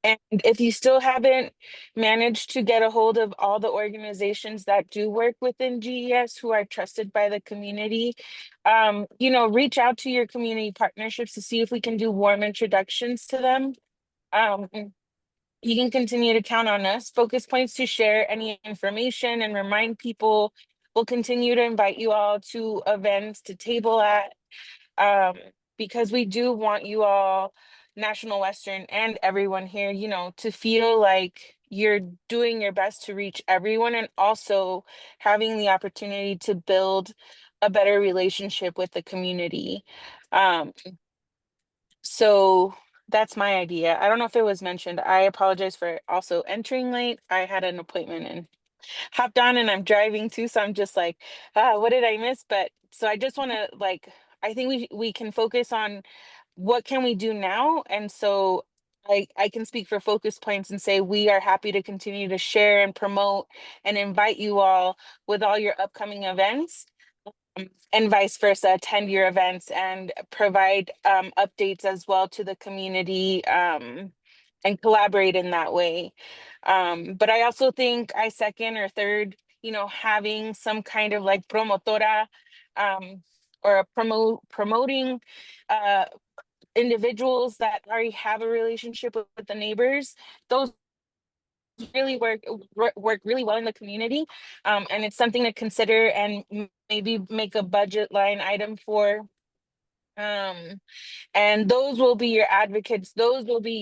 And if you still haven't managed to get a hold of all the organizations that do work within GES who are trusted by the community, you know, reach out to your community partnerships to see if we can do warm introductions to them. You can continue to count on us. Focus Points to share any information and remind people. We'll continue to invite you all to events to table at, because we do want you all, National Western and everyone here, you know, to feel like you're doing your best to reach everyone and also having the opportunity to build a better relationship with the community. So that's my idea. I don't know if it was mentioned. I apologize for also entering late. I had an appointment and hopped on, and I'm driving too. So I'm just like, what did I miss? But so I just want to, like, I think we can focus on what can we do now. And so I can speak for Focus Points and say we are happy to continue to share and promote and invite you all with all your upcoming events. And vice versa, attend your events and provide updates as well to the community, and collaborate in that way. But I also think I second or third, you know, having some kind of like promotora, or a promoting individuals that already have a relationship with the neighbors. Those really work really well in the community, and it's something to consider and maybe make a budget line item for. And those will be your advocates. Those will be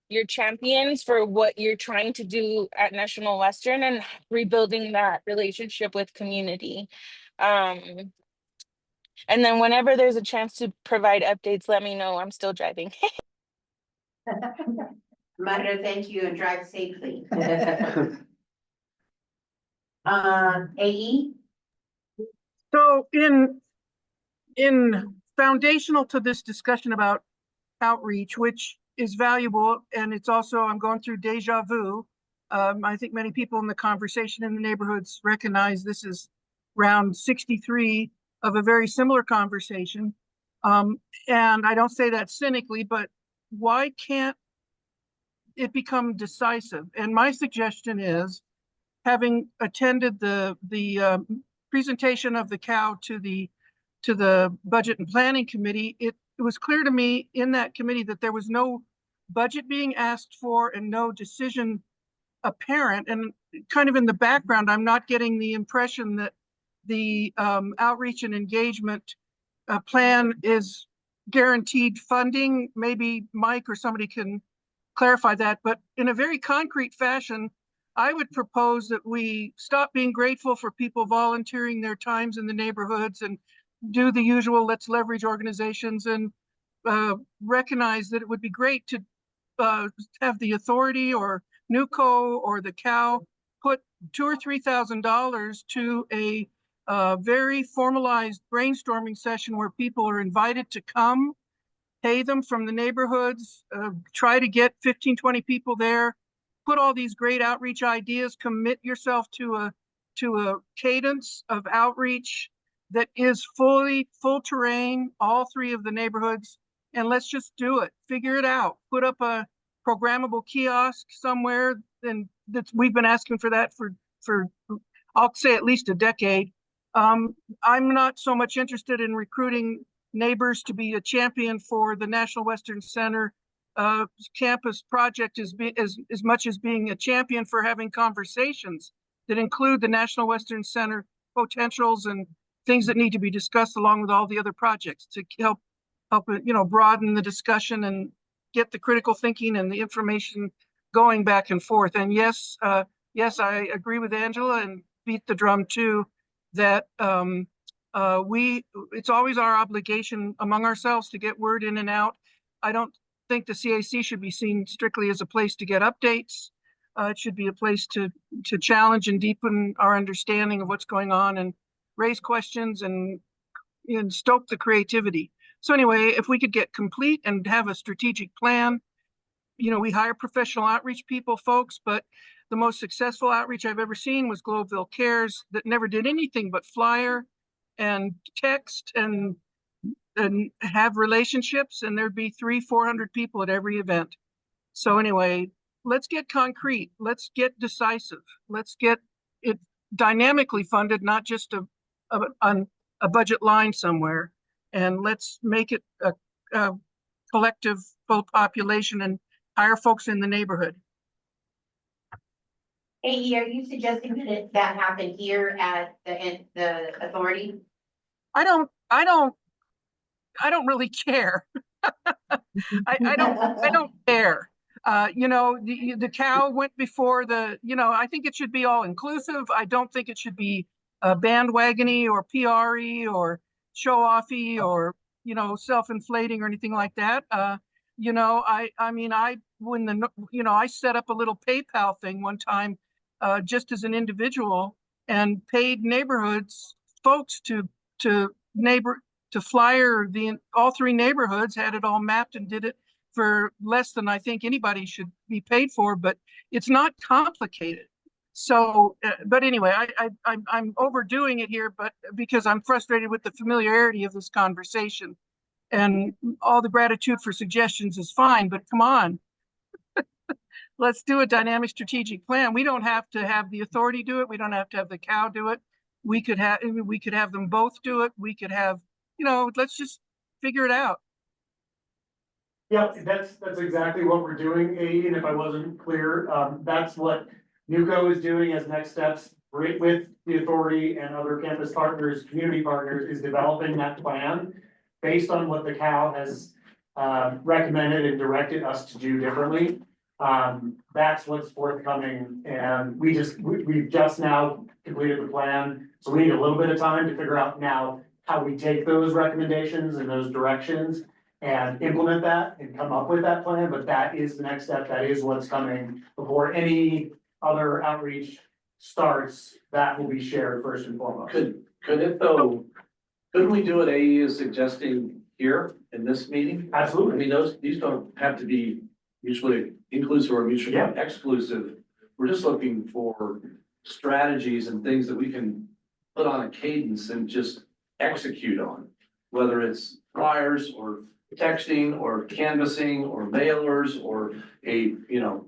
your champions for what you're trying to do at National Western and rebuilding that relationship with community. And then whenever there's a chance to provide updates, let me know. I'm still driving. Myra, thank you and drive safely. AE? So in foundational to this discussion about outreach, which is valuable, and it's also, I'm going through deja vu. I think many people in the conversation in the neighborhoods recognize this is round 63 of a very similar conversation. And I don't say that cynically, but why can't it become decisive? And my suggestion is, having attended the presentation of the cow to the Budget and Planning Committee, it was clear to me in that committee that there was no budget being asked for and no decision apparent. And kind of in the background, I'm not getting the impression that the outreach and engagement plan is guaranteed funding. Maybe Mike or somebody can clarify that, but in a very concrete fashion, I would propose that we stop being grateful for people volunteering their times in the neighborhoods and do the usual let's leverage organizations, and recognize that it would be great to have the authority or Nwca or the cow put $2,000 or $3,000 to a very formalized brainstorming session where people are invited to come, pay them from the neighborhoods, try to get 15, 20 people there, put all these great outreach ideas, commit yourself to a cadence of outreach that is full terrain, all three of the neighborhoods, and let's just do it. Figure it out. Put up a programmable kiosk somewhere, and we've been asking for that for I'll say at least a decade. I'm not so much interested in recruiting neighbors to be a champion for the National Western Center campus project as much as being a champion for having conversations that include the National Western Center potentials and things that need to be discussed along with all the other projects to help broaden the discussion and get the critical thinking and the information going back and forth. And yes, I agree with Angela and beat the drum too, that it's always our obligation among ourselves to get word in and out. I don't think the CAC should be seen strictly as a place to get updates. It should be a place to challenge and deepen our understanding of what's going on and raise questions and stoke the creativity. So anyway, if we could get complete and have a strategic plan, we hire professional outreach people, folks, but the most successful outreach I've ever seen was Globeville Cares, that never did anything but flyer and text and have relationships, and there'd be 300-400 people at every event. So anyway, let's get concrete, let's get decisive, let's get it dynamically funded, not just on a budget line somewhere, and let's make it a collective full population and hire folks in the neighborhood. Hey, are you suggesting that happen here at the authority? I don't really care. I don't care. The cow went before I think it should be all inclusive. I don't think it should be bandwagony or PR-y or show-offy or, self-inflating or anything like that. I set up a little PayPal thing one time, just as an individual, and paid neighborhoods folks to flyer all 3 neighborhoods, had it all mapped and did it for less than I think anybody should be paid for, but it's not complicated. So, but anyway, I'm overdoing it here, but because I'm frustrated with the familiarity of this conversation, and all the gratitude for suggestions is fine, but come on. Let's do a dynamic strategic plan. We don't have to have the authority do it. We don't have to have the cow do it. We could have them both do it. We could have, let's just figure it out. Yep, that's exactly what we're doing, AE, and if I wasn't clear, that's what Nwca is doing as next steps with the authority and other campus partners, community partners, is developing that plan based on what the CAL has recommended and directed us to do differently. That's what's forthcoming, and we've just now completed the plan, so we need a little bit of time to figure out now how we take those recommendations and those directions and implement that and come up with that plan, but that is the next step. That is what's coming before any other outreach starts. That will be shared first and foremost. Could it though, couldn't we do what AE is suggesting here in this meeting? Absolutely. I mean, these don't have to be mutually inclusive or mutually exclusive. We're just looking for strategies and things that we can put on a cadence and just execute on, whether it's flyers or texting or canvassing or mailers or a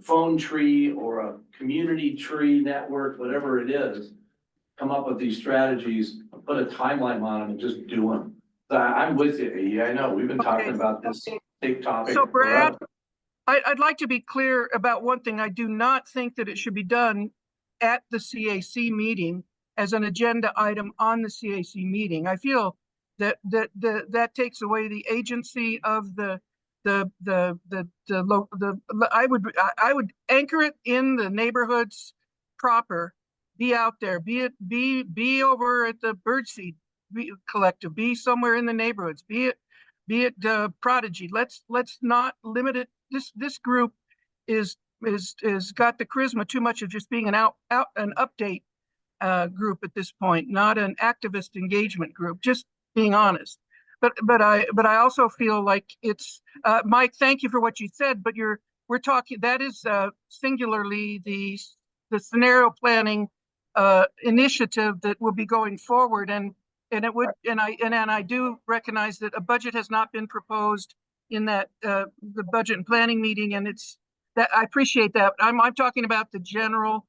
phone tree or a community tree network, whatever it is. Come up with these strategies, put a timeline on them, and just do them. I'm with you, AE. I know we've been talking about this big topic. So Brad, I'd like to be clear about one thing. I do not think that it should be done at the CAC meeting as an agenda item on the CAC meeting. I feel that takes away the agency of I would anchor it in the neighborhoods proper. Be out there, be over at the Birdseed Collective, be somewhere in the neighborhoods, be it Prodigy. Let's not limit it. This group is got the charisma too much of just being an update group at this point, not an activist engagement group. Just being honest. But I also feel like it's Mike. Thank you for what you said. But we're talking, that is singularly the scenario planning initiative that will be going forward, and it would, and I do recognize that a budget has not been proposed in that the budget and planning meeting, and it's that I appreciate that. I'm talking about the general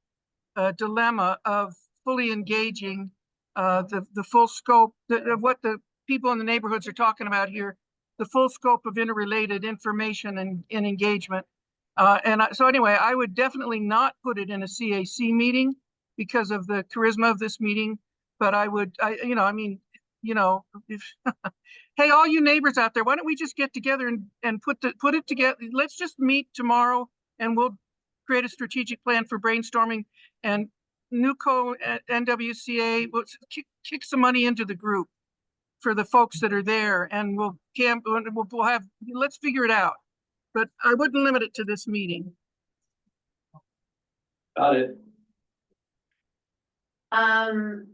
dilemma of fully engaging the full scope of what the people in the neighborhoods are talking about here the full scope of interrelated information and engagement. So anyway, I would definitely not put it in a CAC meeting because of the charisma of this meeting. But I would, if, hey, all you neighbors out there, why don't we just get together and put it together? Let's just meet tomorrow and we'll create a strategic plan for brainstorming, and Nwca and NWCA will kick some money into the group for the folks that are there, and we'll have, let's figure it out. But I wouldn't limit it to this meeting. Got it. I'm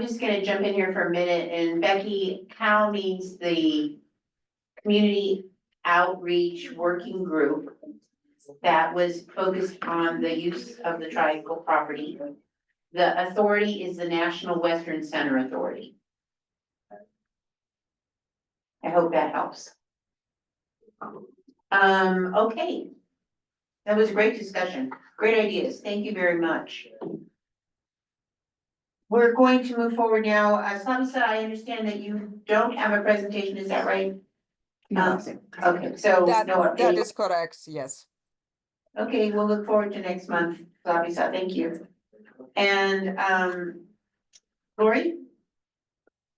just gonna jump in here for a minute, and Becky, Cal means the community outreach working group that was focused on the use of the triangle property. The authority is the National Western Center Authority. I hope that helps. Okay. That was a great discussion. Great ideas. Thank you very much. We're going to move forward now. Samsa, I understand that you don't have a presentation, is that right? No. Okay, so That no update. is correct, yes. Okay, we'll look forward to next month. Samsa, thank you. And Lori?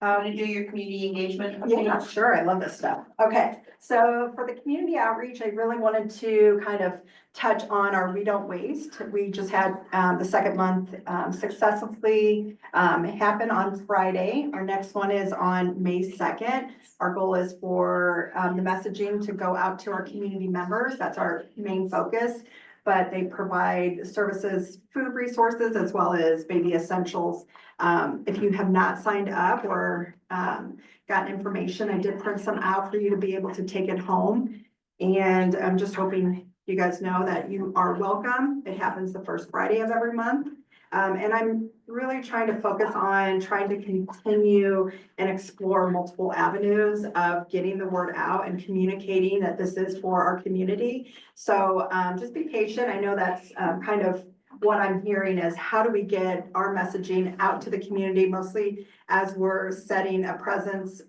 Want to do your community engagement? Yeah, sure. I love this stuff. Okay, so for the community outreach, I really wanted to kind of touch on our We Don't Waste. We just had the second month successfully happen on Friday. Our next one is on May 2nd. Our goal is for the messaging to go out to our community members. That's our main focus. But they provide services, food resources, as well as baby essentials. If you have not signed up or gotten information, I did print some out for you to be able to take it home. And I'm just hoping you guys know that you are welcome. It happens the first Friday of every month. And I'm really trying to focus on trying to continue and explore multiple avenues of getting the word out and communicating that this is for our community. So just be patient. I know that's kind of what I'm hearing is how do we get our messaging out to the community, mostly as we're setting a precedence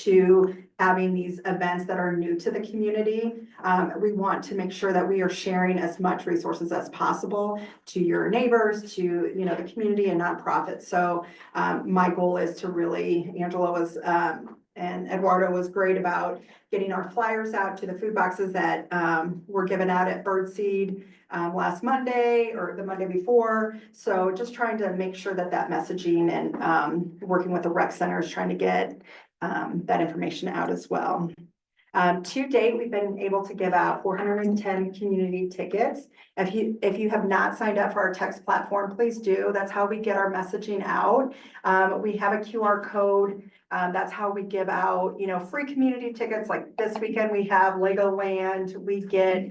to having these events that are new to the community. We want to make sure that we are sharing as much resources as possible to your neighbors, to the community and nonprofits. So my goal is to really, Angela was and Eduardo was great about getting our flyers out to the food boxes that were given out at Birdseed last Monday or the Monday before. So just trying to make sure that that messaging and working with the rec centers, trying to get that information out as well. To date, we've been able to give out 410 community tickets. If you have not signed up for our text platform, please do. That's how we get our messaging out. We have a QR code. That's how we give out, free community tickets. Like this weekend, we have Legoland. We get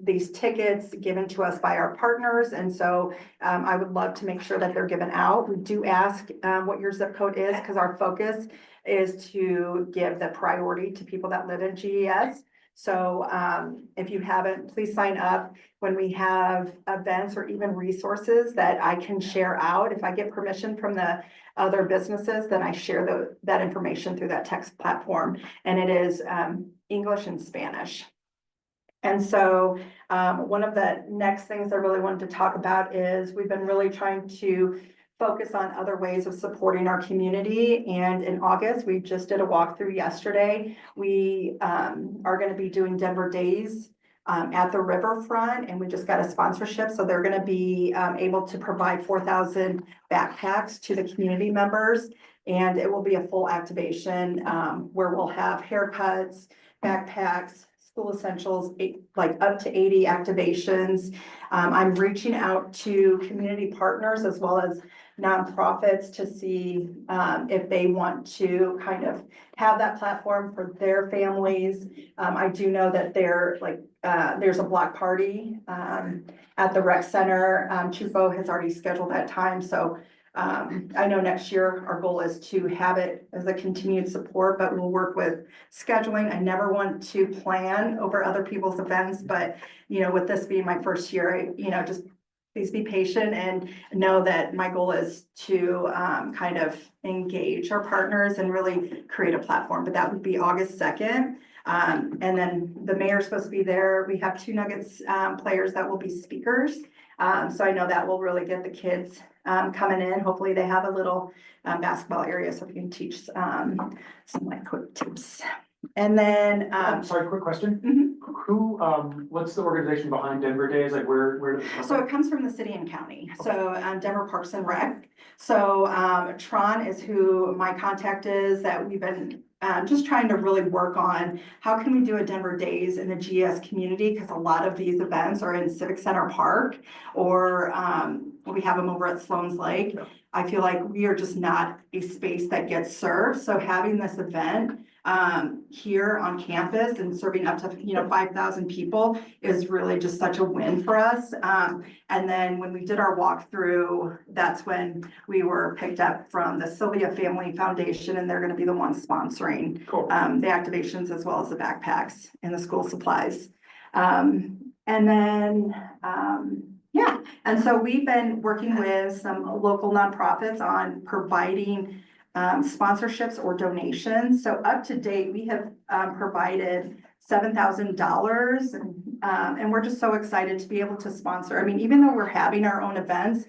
these tickets given to us by our partners. And so I would love to make sure that they're given out. We do ask what your zip code is because our focus is to give the priority to people that live in GES. So if you haven't, please sign up when we have events or even resources that I can share out. If I get permission from the other businesses, then I share that information through that text platform. And it is English and Spanish. And so one of the next things I really wanted to talk about is we've been really trying to focus on other ways of supporting our community. And in August, we just did a walkthrough yesterday. We are going to be doing Denver Days at the riverfront, and we just got a sponsorship. So they're going to be able to provide 4,000 backpacks to the community members. And it will be a full activation where we'll have haircuts, backpacks, school essentials, like up to 80 activations. I'm reaching out to community partners as well as nonprofits to see if they want to kind of have that platform for their families. I do know that there's a block party at the rec center. Chufo has already scheduled that time. So I know next year our goal is to have it as a continued support, but we'll work with scheduling. I never want to plan over other people's events, but with this being my first year, I just please be patient and know that my goal is to kind of engage our partners and really create a platform, but that would be August 2nd. And then the mayor's supposed to be there. We have 2 Nuggets players that will be speakers. So I know that will really get the kids coming in. Hopefully they have a little basketball area so we can teach some like quick tips. And then, Sorry, quick question. Mhm. Who, what's the organization behind Denver Days? Like where did it come So from? it comes from the city and county, so Denver Parks and Rec. So Tron is who my contact is, that we've been just trying to really work on how can we do a Denver Days in the GS community, because a lot of these events are in Civic Center Park, or we have them over at Sloan's Lake. I feel like we are just not a space that gets served, so having this event here on campus and serving up to 5,000 people is really just such a win for us. And then when we did our walkthrough, that's when we were picked up from the Sylvia Family Foundation, and they're going to be the ones sponsoring the activations as well as the backpacks and the school supplies. And then yeah, and so we've been working with some local nonprofits on providing sponsorships or donations. So up to date, we have provided $7,000, and we're just so excited to be able to sponsor. I mean, even though we're having our own events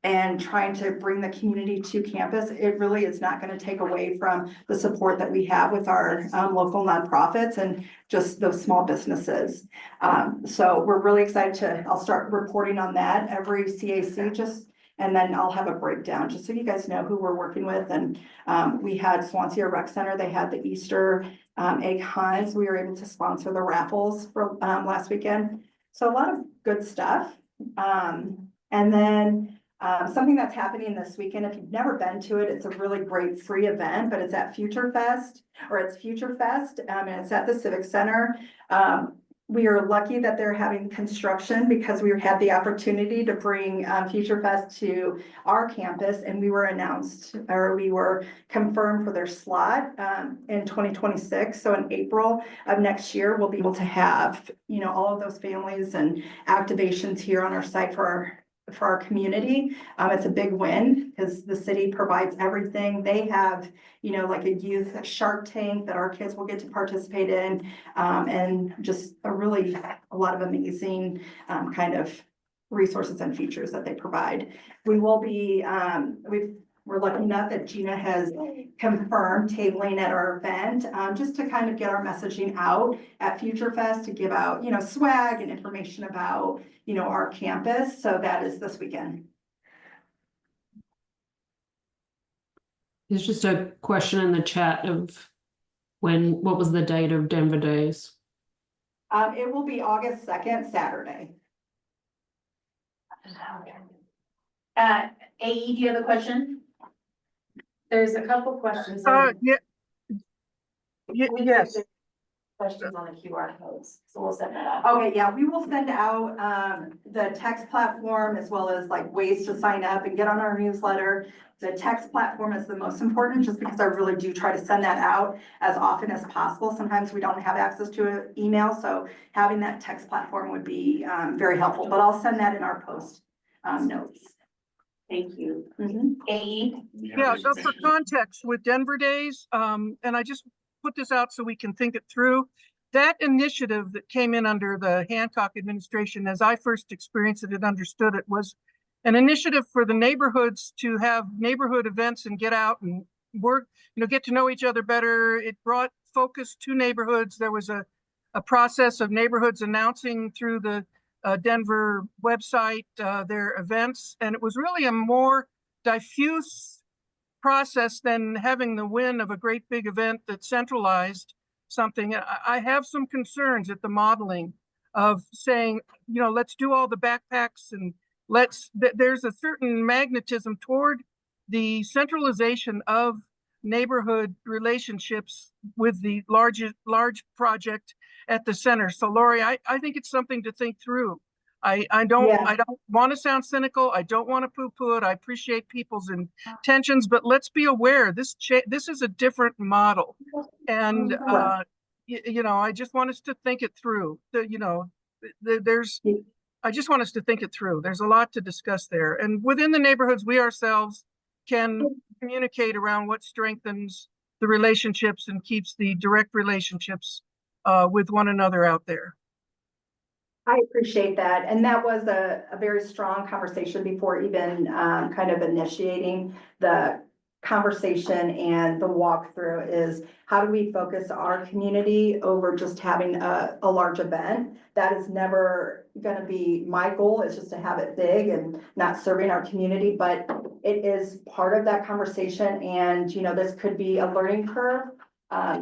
and trying to bring the community to campus, it really is not going to take away from the support that we have with our local nonprofits and just those small businesses. So we're really excited I'll start reporting on that every CAC, and then I'll have a breakdown just so you guys know who we're working with. And we had Swansea Rec Center. They had the Easter egg hunts. We were able to sponsor the raffles for last weekend. So a lot of good stuff. And then something that's happening this weekend, if you've never been to it, it's a really great free event, but it's at Future Fest, and it's at the Civic Center. We are lucky that they're having construction because we had the opportunity to bring Future Fest to our campus, and we were confirmed for their slot in 2026. So in April of next year, we'll be able to have, all of those families and activations here on our site for our community. It's a big win because the city provides everything. They have, like a youth Shark Tank that our kids will get to participate in, and just a lot of amazing kind of resources and features that they provide. We will be, we're lucky enough that Gina has confirmed tabling at our event, just to kind of get our messaging out at Future Fest, to give out, swag and information about, our campus. So that is this weekend. There's just a question in the chat of what was the date of Denver Days? It will be August 2nd, Saturday. AE, do you have a question? There's a couple questions. Yes. Questions on the QR codes, so we'll send that out. Okay, yeah, we will send out the text platform as well as like ways to sign up and get on our newsletter. The text platform is the most important, just because I really do try to send that out as often as possible. Sometimes we don't have access to an email, so having that text platform would be very helpful, but I'll send that in our post notes. Thank you. AE? Yeah, so for context with Denver Days, and I just put this out so we can think it through. That initiative that came in under the Hancock administration, as I first experienced it and understood it, was an initiative for the neighborhoods to have neighborhood events and get out and work, get to know each other better. It brought focus to neighborhoods. There was a process of neighborhoods announcing through the Denver website their events, and it was really a more diffuse process than having the win of a great big event that centralized something. I have some concerns at the modeling of saying, let's do all the backpacks, and there's a certain magnetism toward the centralization of neighborhood relationships with the large project at the center. So Lori, I think it's something to think through. I don't want to sound cynical. I don't want to poo-poo it. I appreciate people's intentions, but let's be aware this is a different model, and I just want us to think it through. There's I just want us to think it through. There's a lot to discuss there. And within the neighborhoods, we ourselves can communicate around what strengthens the relationships and keeps the direct relationships with one another out there. I appreciate that. And that was a very strong conversation before even kind of initiating the conversation and the walkthrough is how do we focus our community over just having a large event? That is never going to be my goal. It's just to have it big and not serving our community, but it is part of that conversation. And, you know, this could be a learning curve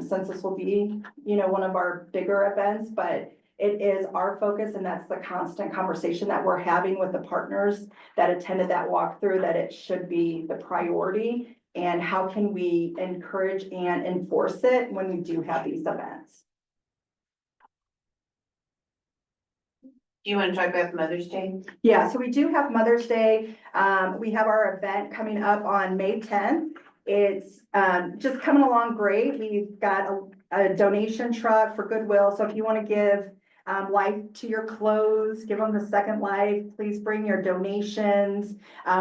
since this will be, you know, one of our bigger events, but it is our focus, and that's the constant conversation that we're having with the partners that attended that walkthrough, that it should be the priority. And how can we encourage and enforce it when we do have these events? Do you want to talk about Mother's Day? Yeah, so we do have Mother's Day. We have our event coming up on May 10th. It's just coming along great. We've got a donation truck for Goodwill. So if you want to give life to your clothes, give them the second life, please bring your donations.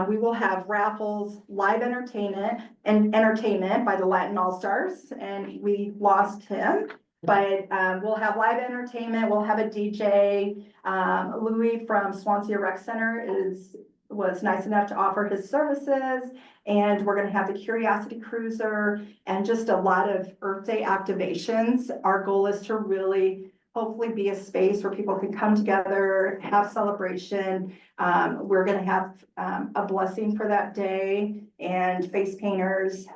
We will have raffles, live entertainment by the Latin All-Stars, and we lost him. But we'll have live entertainment, we'll have a DJ. Louis from Swansea Rec Center was nice enough to offer his services, and we're gonna have the Curiosity Cruiser and just a lot of Earth Day activations. Our goal is to really hopefully be a space where people can come together, have celebration. We're gonna have a blessing for that day and face painters.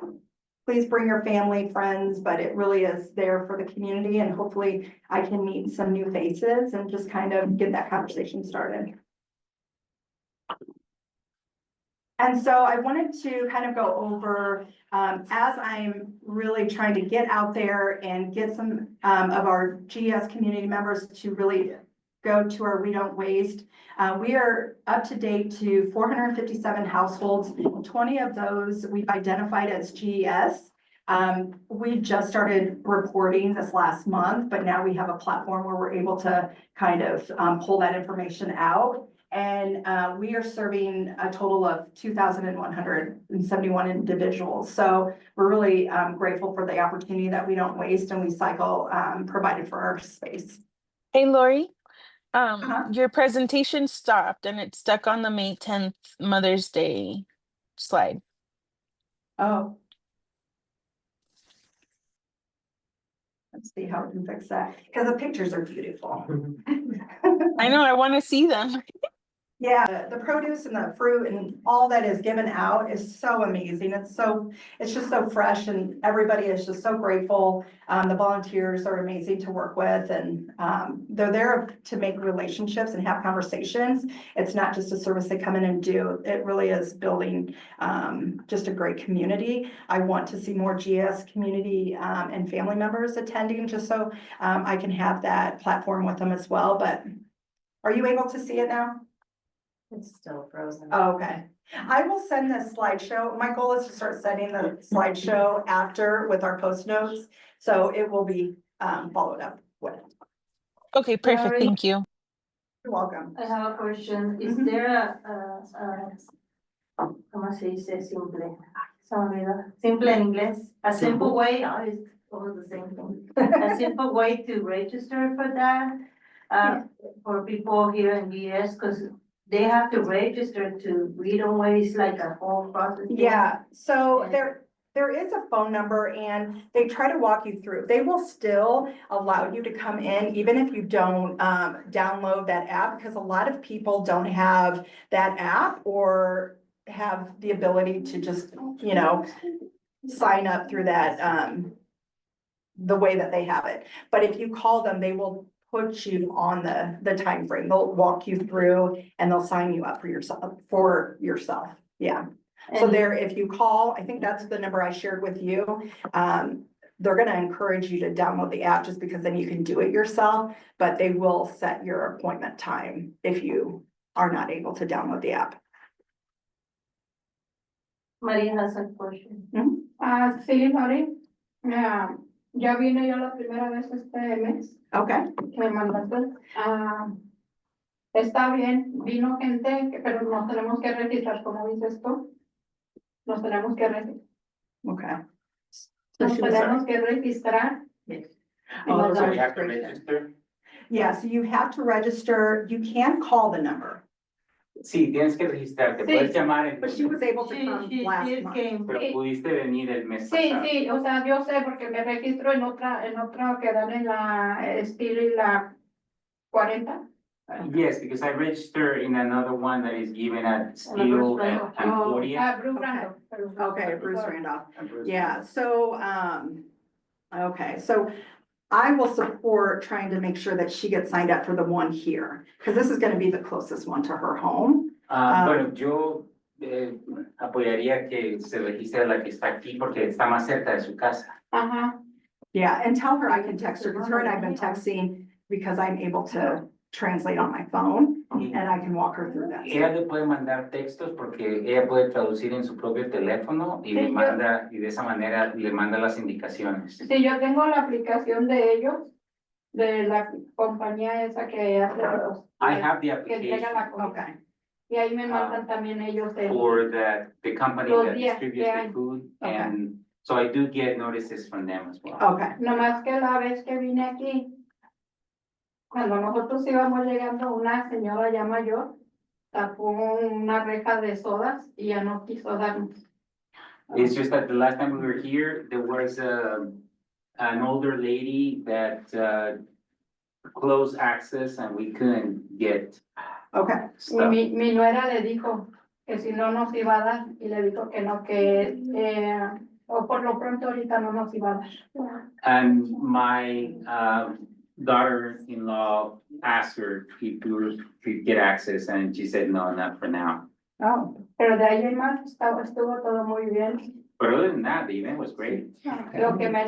Please bring your family, friends, but it really is there for the community, and hopefully I can meet some new faces and just kind of get that conversation started. And so I wanted to kind of go over, as I'm really trying to get out there and get some of our GS community members to really go to our We Don't Waste. We are up to date to 457 households. 20 of those we've identified as GES. We just started reporting this last month, but now we have a platform where we're able to kind of pull that information out. And we are serving a total of 2,171 individuals. So we're really grateful for the opportunity that We Don't Waste and We Cycle provided for our space. Hey, Lori, your presentation stopped and it's stuck on the May 10th Mother's Day slide. Oh. Let's see how we can fix that, because the pictures are beautiful. I know, I want to see them. Yeah, the produce and the fruit and all that is given out is so amazing. It's just so fresh, and everybody is just so grateful. The volunteers are amazing to work with, and they're there to make relationships and have conversations. It's not just a service they come in and do. It really is building just a great community. I want to see more GS community and family members attending, just so I can have that platform with them as well. But are you able to see it now? It's still frozen. Oh, okay. I will send this slideshow. My goal is to start sending the slideshow after with our post notes. So it will be followed up with. Okay, perfect. Lori, Thank you. You're welcome. I have a question. Is there ¿cómo se dice simple? Se me olvidó. Simple en inglés. A simple way, oh, it's almost the same thing. A simple way to register for that, for people here in US, because they have to register to We Don't Waste, like a whole process. Yeah, so there is a phone number, and they try to walk you through. They will still allow you to come in even if you don't download that app, because a lot of people don't have that app or have the ability to just, you know, sign up through that the way that they have it. But if you call them, they will put you on the time frame. They'll walk you through and they'll sign you up for yourself. Yeah. So there, if you call, I think that's the number I shared with you. They're gonna encourage you to download the app just because then you can do it yourself, but they will set your appointment time if you are not able to download the app. Maria has a question. Sí, Lori. Ya vine yo la primera vez este mes. Okay. Que me mandaste. Está bien, vino gente, pero nos tenemos que registrar, ¿cómo dices tú? Nos tenemos que registrar. Okay. Nos tenemos que registrar. Oh, So we have to registration. register. Yeah, so you have to register, you can call the number, Sí, tienes que registrarte, puedes llamar el but she was able to come last month. pero pudiste venir el mes Sí, pasado. sí, o sea, yo sé porque me registro en otra que dan en la Steel y la 40. Yes, because I register in another one that is given at Steel and Concordia. Bruce Randolph. Okay, Bruce Sorry. Randolph. and Bruce Yeah, so, okay, so I will support trying to make sure that she gets signed up for the one here, because this is gonna be the closest one to her home. Bueno, yo apoyaría que se registre la que está aquí porque está más cerca de su casa. Ajá. Yeah, and tell her I can text her, because her and I've been texting because I'm able to translate on my phone, and I can walk her through that. Ella le puede mandar textos porque ella puede traducir en su propio teléfono y le manda, y de esa manera le manda las indicaciones. Sí, yo tengo la aplicación de ellos, de la compañía esa que hace los. I have the Que entrega la application comida. Y ahí me mandan también ellos for the company Los that días distributes que the hay. food, Okay. and so I do get notices from them as well. Okay, Nomás que la vez que vine aquí, cuando nosotros íbamos llegando, una señora ya mayor tapó una reja de sodas y ya no quiso darnos. It's just that the last time we were here, there was an older lady that closed access and we couldn't get okay. Y stuff. mi nuera le dijo que si no nos iba a dar y le dijo que no, que o por lo pronto ahorita no nos iba a dar. And my daughter-in-law asked her if we could get access and she said, no, not for now. Oh, Pero de ahí en más estuvo todo muy bien. But other than that, the event was great. Lo que me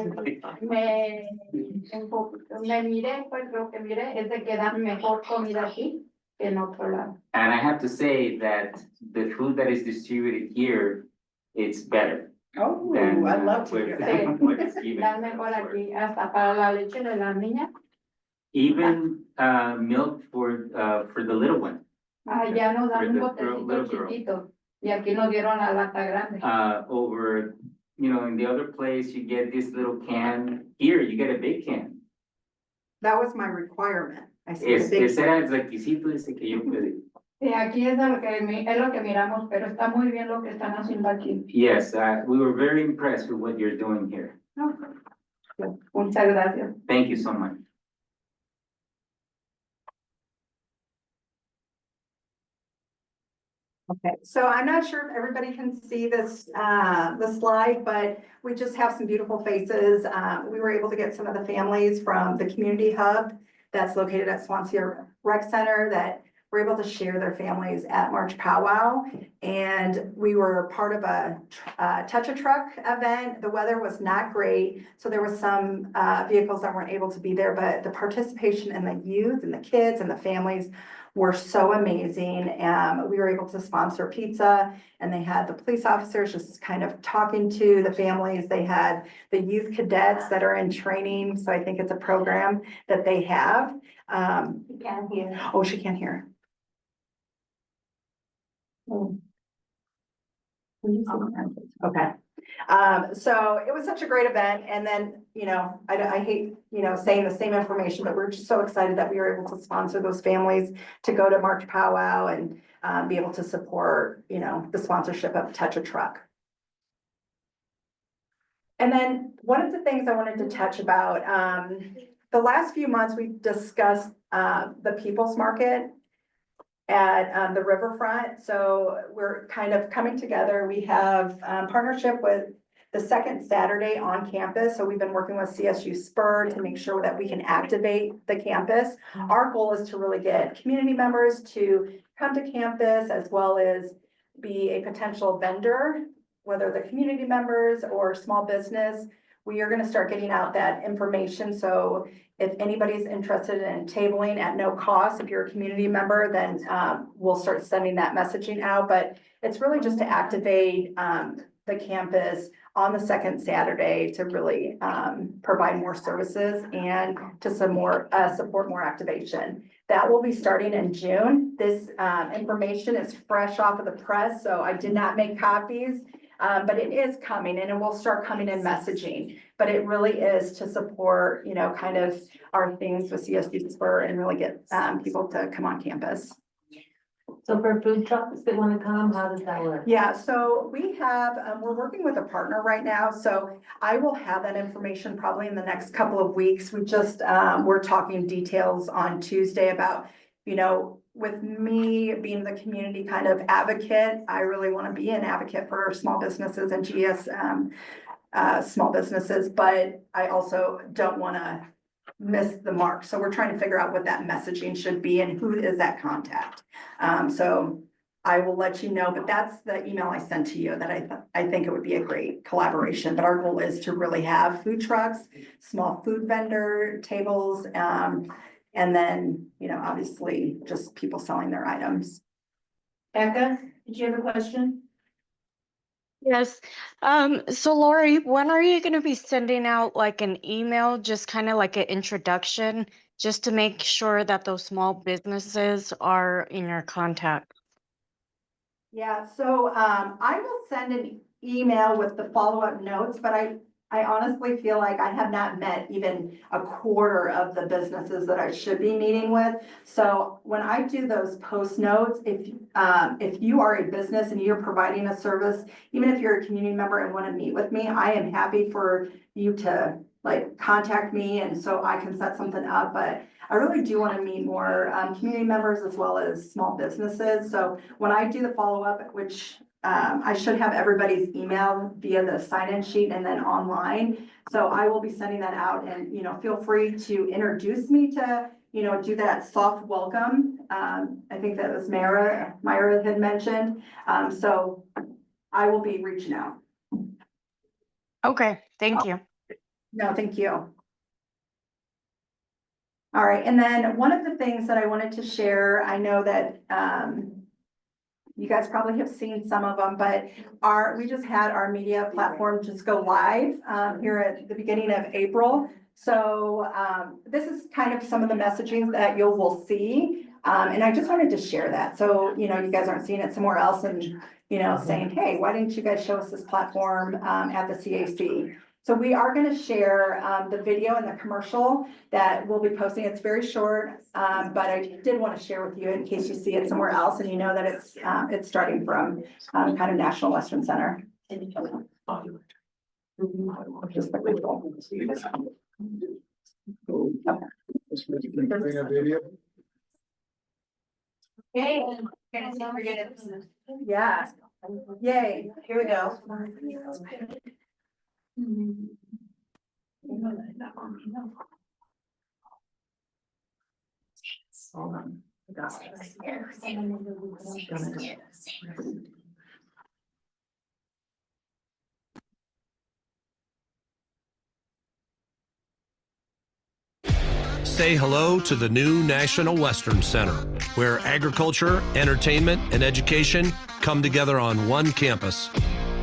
miré, pues lo que miré es de que dan mejor comida aquí que en otro lado. And I have to say that the food that is distributed here, it's better. oh, than I love to hear that. what is given. Dan mejor aquí, hasta para la leche de las niñas. Even milk for the little one. Allá nos dan un For the botecito little girl. chiquito y aquí nos dieron la lata grande. Over, you know, in the other place, you get this little can. Here, you get a big can. That was my requirement. I said, the big- Ese era el requisito ese que yo pedí. Y aquí es lo que miramos, pero está muy bien lo que están haciendo aquí. Yes, we were very impressed with what you're doing here. Muchas gracias. Thank you so much. Okay, so I'm not sure if everybody can see this, the slide, but we just have some beautiful faces. We were able to get some of the families from the community hub that's located at Swansea Rec Center that were able to share their families at March Powwow. And we were part of a Touch a Truck event. The weather was not great, so there was some vehicles that weren't able to be there, but the participation in the youth and the kids and the families were so amazing. We were able to sponsor pizza, and they had the police officers just kind of talking to the families. They had the youth cadets that are in training, so I think it's a program that they have. You can't hear. Oh, she can't hear. Okay. So it was such a great event, and then, you know, I hate, you know, saying the same information, but we're just so excited that we were able to sponsor those families to go to March Powwow and be able to support, you know, the sponsorship of Touch a Truck. And then one of the things I wanted to touch about, the last few months, we've discussed the People's Market at the riverfront. So we're kind of coming together. We have partnership with the second Saturday on campus. So we've been working with CSU Spur to make sure that we can activate the campus. Our goal is to really get community members to come to campus, as well as be a potential vendor, whether the community members or small business. We are going to start getting out that information. So if anybody's interested in tabling at no cost, if you're a community member, then we'll start sending that messaging out. But it's really just to activate the campus on the second Saturday to really provide more services and to support more activation. That will be starting in June. This information is fresh off of the press, so I did not make copies. But it is coming and it will start coming in messaging, but it really is to support, kind of our things with CSU Spur and really get people to come on campus. So for food trucks that want to come, how does that work? Yeah, so we have, we're working with a partner right now, so I will have that information probably in the next couple of weeks. We just, we're talking details on Tuesday about, with me being the community kind of advocate, I really want to be an advocate for small businesses and GS small businesses, but I also don't want to miss the mark. So we're trying to figure out what that messaging should be and who is that contact. So I will let you know, but that's the email I sent to you that I think it would be a great collaboration. But our goal is to really have food trucks, small food vendor tables, and then, obviously just people selling their items. Becca, did you have a question? Yes. So Lori, when are you going to be sending out like an email, just kind of like an introduction, just to make sure that those small businesses are in your contact? Yeah, so I will send an email with the follow-up notes, but I honestly feel like I have not met even a quarter of the businesses that I should be meeting with. So when I do those post notes, if you are a business and you're providing a service, even if you're a community member and want to meet with me, I am happy for you to contact me and so I can set something up. But I really do want to meet more community members as well as small businesses. So when I do the follow-up, which I should have everybody's email via the sign-in sheet and then online. So I will be sending that out and, feel free to introduce me to, do that soft welcome. I think that was Myra had mentioned. So I will be reaching out. Okay, thank you. No, thank you. All right, and then one of the things that I wanted to share, I know that you guys probably have seen some of them, but we just had our media platform just go live here at the beginning of April. So this is kind of some of the messaging that you will see. And I just wanted to share that. So, you guys aren't seeing it somewhere else and, saying, hey, why didn't you guys show us this platform at the CAC? So we are going to share the video and the commercial that we'll be posting. It's very short, but I did want to share with you in case you see it somewhere else and you know that it's starting from kind of National Western Center. Just the visual. Okay. Yeah. Yay. Here we go. Hold on. Say hello to the new National Western Center, where agriculture, entertainment, and education come together on one campus.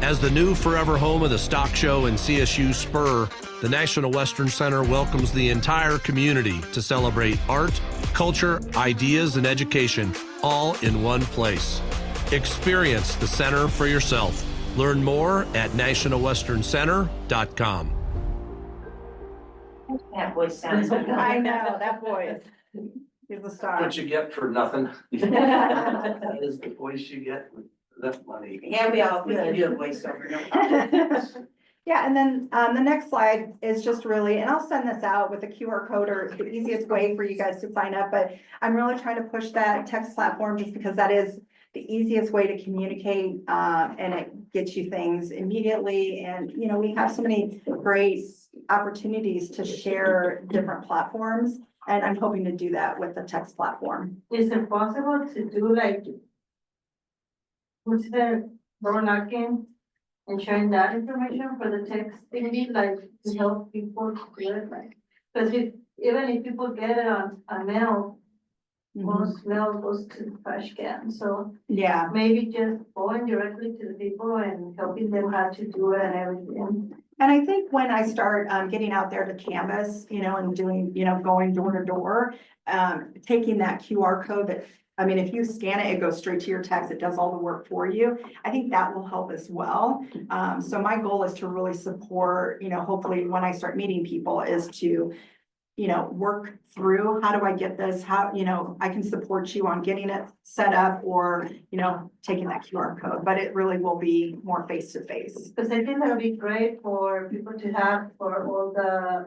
As the new forever home of the Stock Show and CSU Spur, the National Western Center welcomes the entire community to celebrate art, culture, ideas, and education, all in one place. Experience the center for yourself. Learn more at nationalwesterncenter.com. That voice sounds good. I know, that voice. He's a star. What you get for nothing. That is the voice you get with that money. Yeah, we can do a voiceover, no problem. Yeah, and then the next slide is just really, and I'll send this out with a QR code or the easiest way for you guys to sign up, but I'm really trying to push that text platform just because that is the easiest way to communicate and it gets you things immediately. And, we have so many great opportunities to share different platforms. And I'm hoping to do that with the text platform. Is it possible to do what's the door knocking and sharing that information for the text thingy, to help people do it? Because even if people get it on a mail, most mail goes to the trash can, so Yeah. maybe just going directly to the people and helping them how to do it and everything. And I think when I start getting out there to canvas, and doing, going door to door, taking that QR code that, I mean, if you scan it, it goes straight to your text, it does all the work for you. I think that will help as well. So my goal is to really support, hopefully when I start meeting people is to, work through, how do I get this? How, I can support you on getting it set up or, taking that QR code, but it really will be more face to face. Because I think that'll be great for people to have for all the,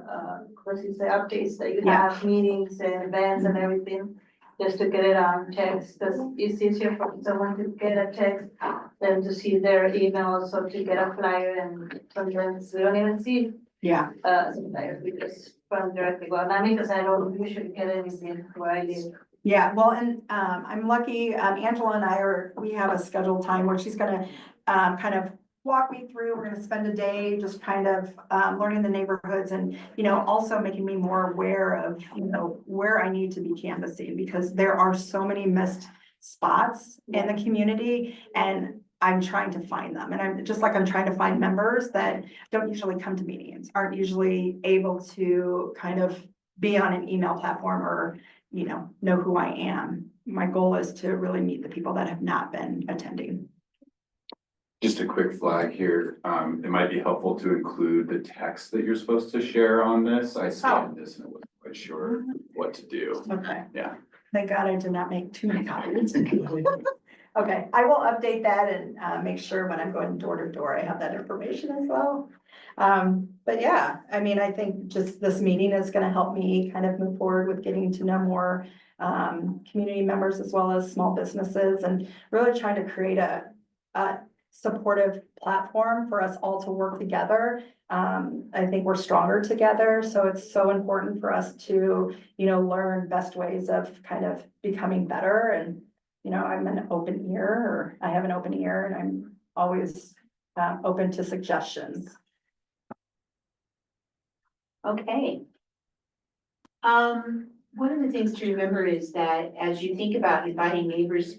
updates that you Yeah. have, meetings and events and everything. Just to get it on text, because it's easier for someone to get a text than to see their emails or to get a flyer, and sometimes we don't even see Yeah. some flyers, we just run directly, well, not because I don't usually get anything where I live. Yeah, well, and I'm lucky, Angela and we have a scheduled time where she's gonna kind of walk me through. We're gonna spend a day just kind of learning the neighborhoods and, also making me more aware of, where I need to be canvassing, because there are so many missed spots in the community, and I'm trying to find them. And I'm just like, I'm trying to find members that don't usually come to meetings, aren't usually able to kind of be on an email platform or, know who I am. My goal is to really meet the people that have not been attending. Just a quick flag here. It might be helpful to include the text that you're supposed to share on this. I scanned this and I wasn't quite sure what to do. Okay. Yeah. Thank God I did not make too many copies. Okay, I will update that and make sure when I'm going door to door, I have that information as well. But yeah, I mean, I think just this meeting is gonna help me kind of move forward with getting to know more community members as well as small businesses, and really trying to create a supportive platform for us all to work together. I think we're stronger together, so it's so important for us to, learn best ways of kind of becoming better. And, I'm an open ear, or I have an open ear, and I'm always open to suggestions. Okay. One of the things to remember is that as you think about inviting neighbors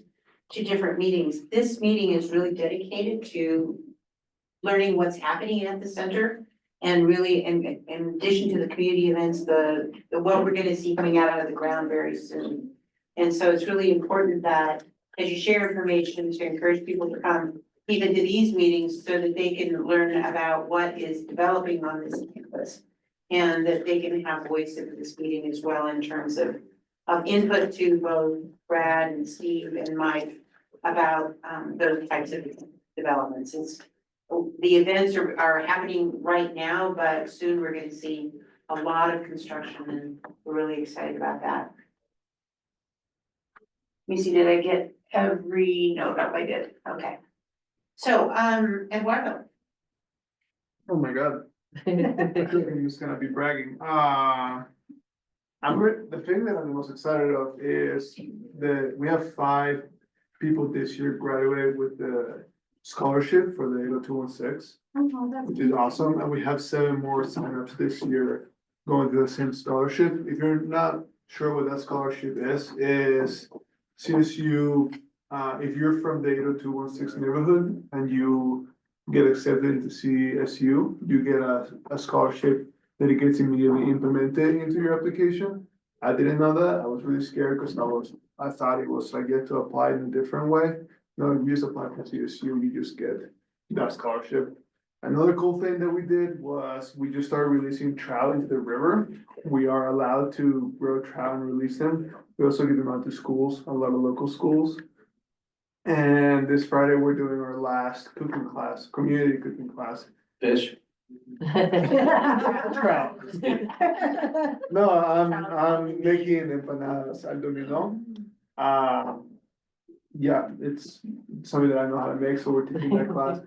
to different meetings, this meeting is really dedicated to learning what's happening at the center. And really, in addition to the community events, the what we're gonna see coming out of the ground very soon. And so it's really important that as you share information, to encourage people to come even to these meetings so that they can learn about what is developing on this campus. And that they can have voice in this meeting as well in terms of input to both Brad and Steve and Mike about those types of developments. The events are happening right now, but soon we're gonna see a lot of construction, and we're really excited about that. Let me see, did I get every note up? I did, okay. So, Eduardo. Oh my God. I'm just gonna be bragging. The thing that I'm the most excited of is that we have 5 people this year graduated with the scholarship for the 80216, which is awesome. And we have 7 more signups this year going to the same scholarship. If you're not sure what that scholarship is CSU, if you're from the 80216 neighborhood and you get accepted into CSU, you get a scholarship that it gets immediately implemented into your application. I didn't know that. I was really scared because I thought it was like you had to apply in a different way. No, you just apply for CSU, you just get that scholarship. Another cool thing that we did was we just started releasing trout into the river. We are allowed to grow trout and release them. We also give them out to schools, a lot of local schools. And this Friday, we're doing our last cooking class, community cooking class. Fish. Trout. No, I'm making empanadas al dominó. Yeah, it's something that I know how to make, so we're taking that class.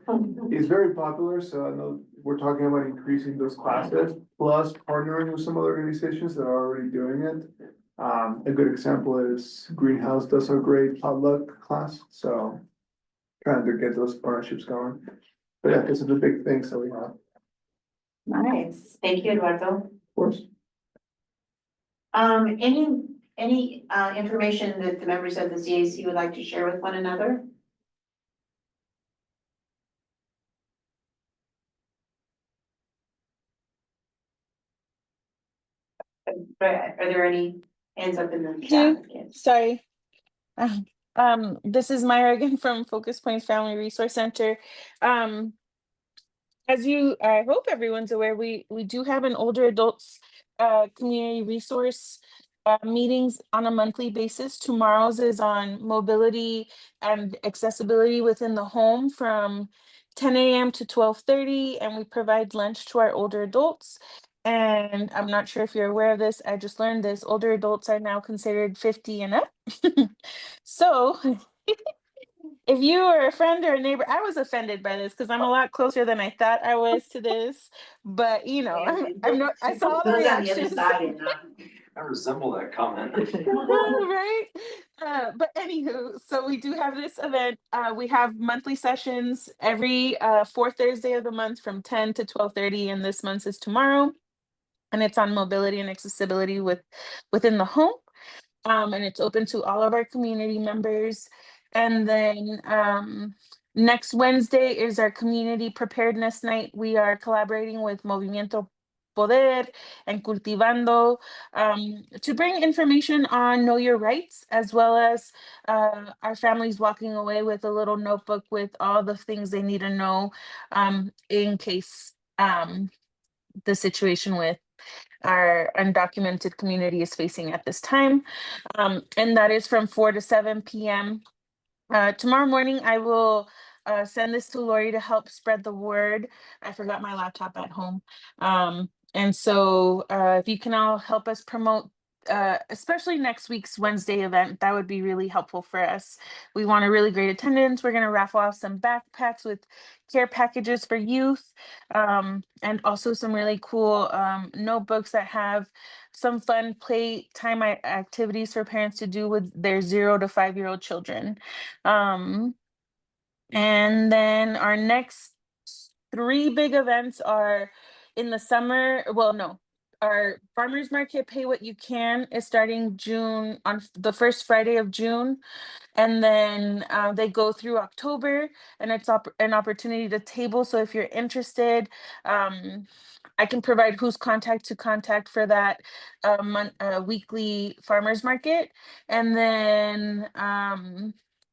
It's very popular, so I know we're talking about increasing those classes, plus partnering with some other organizations that are already doing it. A good example is Greenhouse does a great potluck class, so trying to get those partnerships going. But yeah, this is a big thing, so we have. Nice, thank you, Eduardo. Of course. Any information that the members of the CAC would like to share with one another? Are there any hands up in the chat? Sorry. This is Myra again from Focus Points Family Resource Center. As I hope everyone's aware, we do have an older adults community resource meetings on a monthly basis. Tomorrow's is on mobility and accessibility within the home from 10 a.m. to 12:30, and we provide lunch to our older adults. And I'm not sure if you're aware of this, I just learned this, older adults are now considered 50 and up. So if you are a friend or a neighbor, I was offended by this because I'm a lot closer than I thought I was to this. But you know, I saw all the reactions. I resemble that comment. Right? But anywho, so we do have this event. We have monthly sessions every fourth Thursday of the month from 10 to 12:30, and this month's is tomorrow. And it's on mobility and accessibility within the home. And it's open to all of our community members. And then next Wednesday is our community preparedness night. We are collaborating with Movimiento Poder and Cultivando to bring information on Know Your Rights, as well as our families walking away with a little notebook with all the things they need to know in case the situation with our undocumented community is facing at this time. And that is from 4 to 7 p.m. Tomorrow morning, I will send this to Lori to help spread the word. I forgot my laptop at home. And so if you can all help us promote, especially next week's Wednesday event, that would be really helpful for us. We want a really great attendance. We're going to raffle off some backpacks with care packages for youth, and also some really cool notebooks that have some fun playtime activities for parents to do with their 0 to 5-year-old children. And then our next 3 big events are in the summer. Well, no, our farmers market Pay What You Can is starting June on the first Friday of June. And then they go through October, and it's an opportunity to table. So if you're interested, I can provide whose contact to contact for that weekly farmers market. And then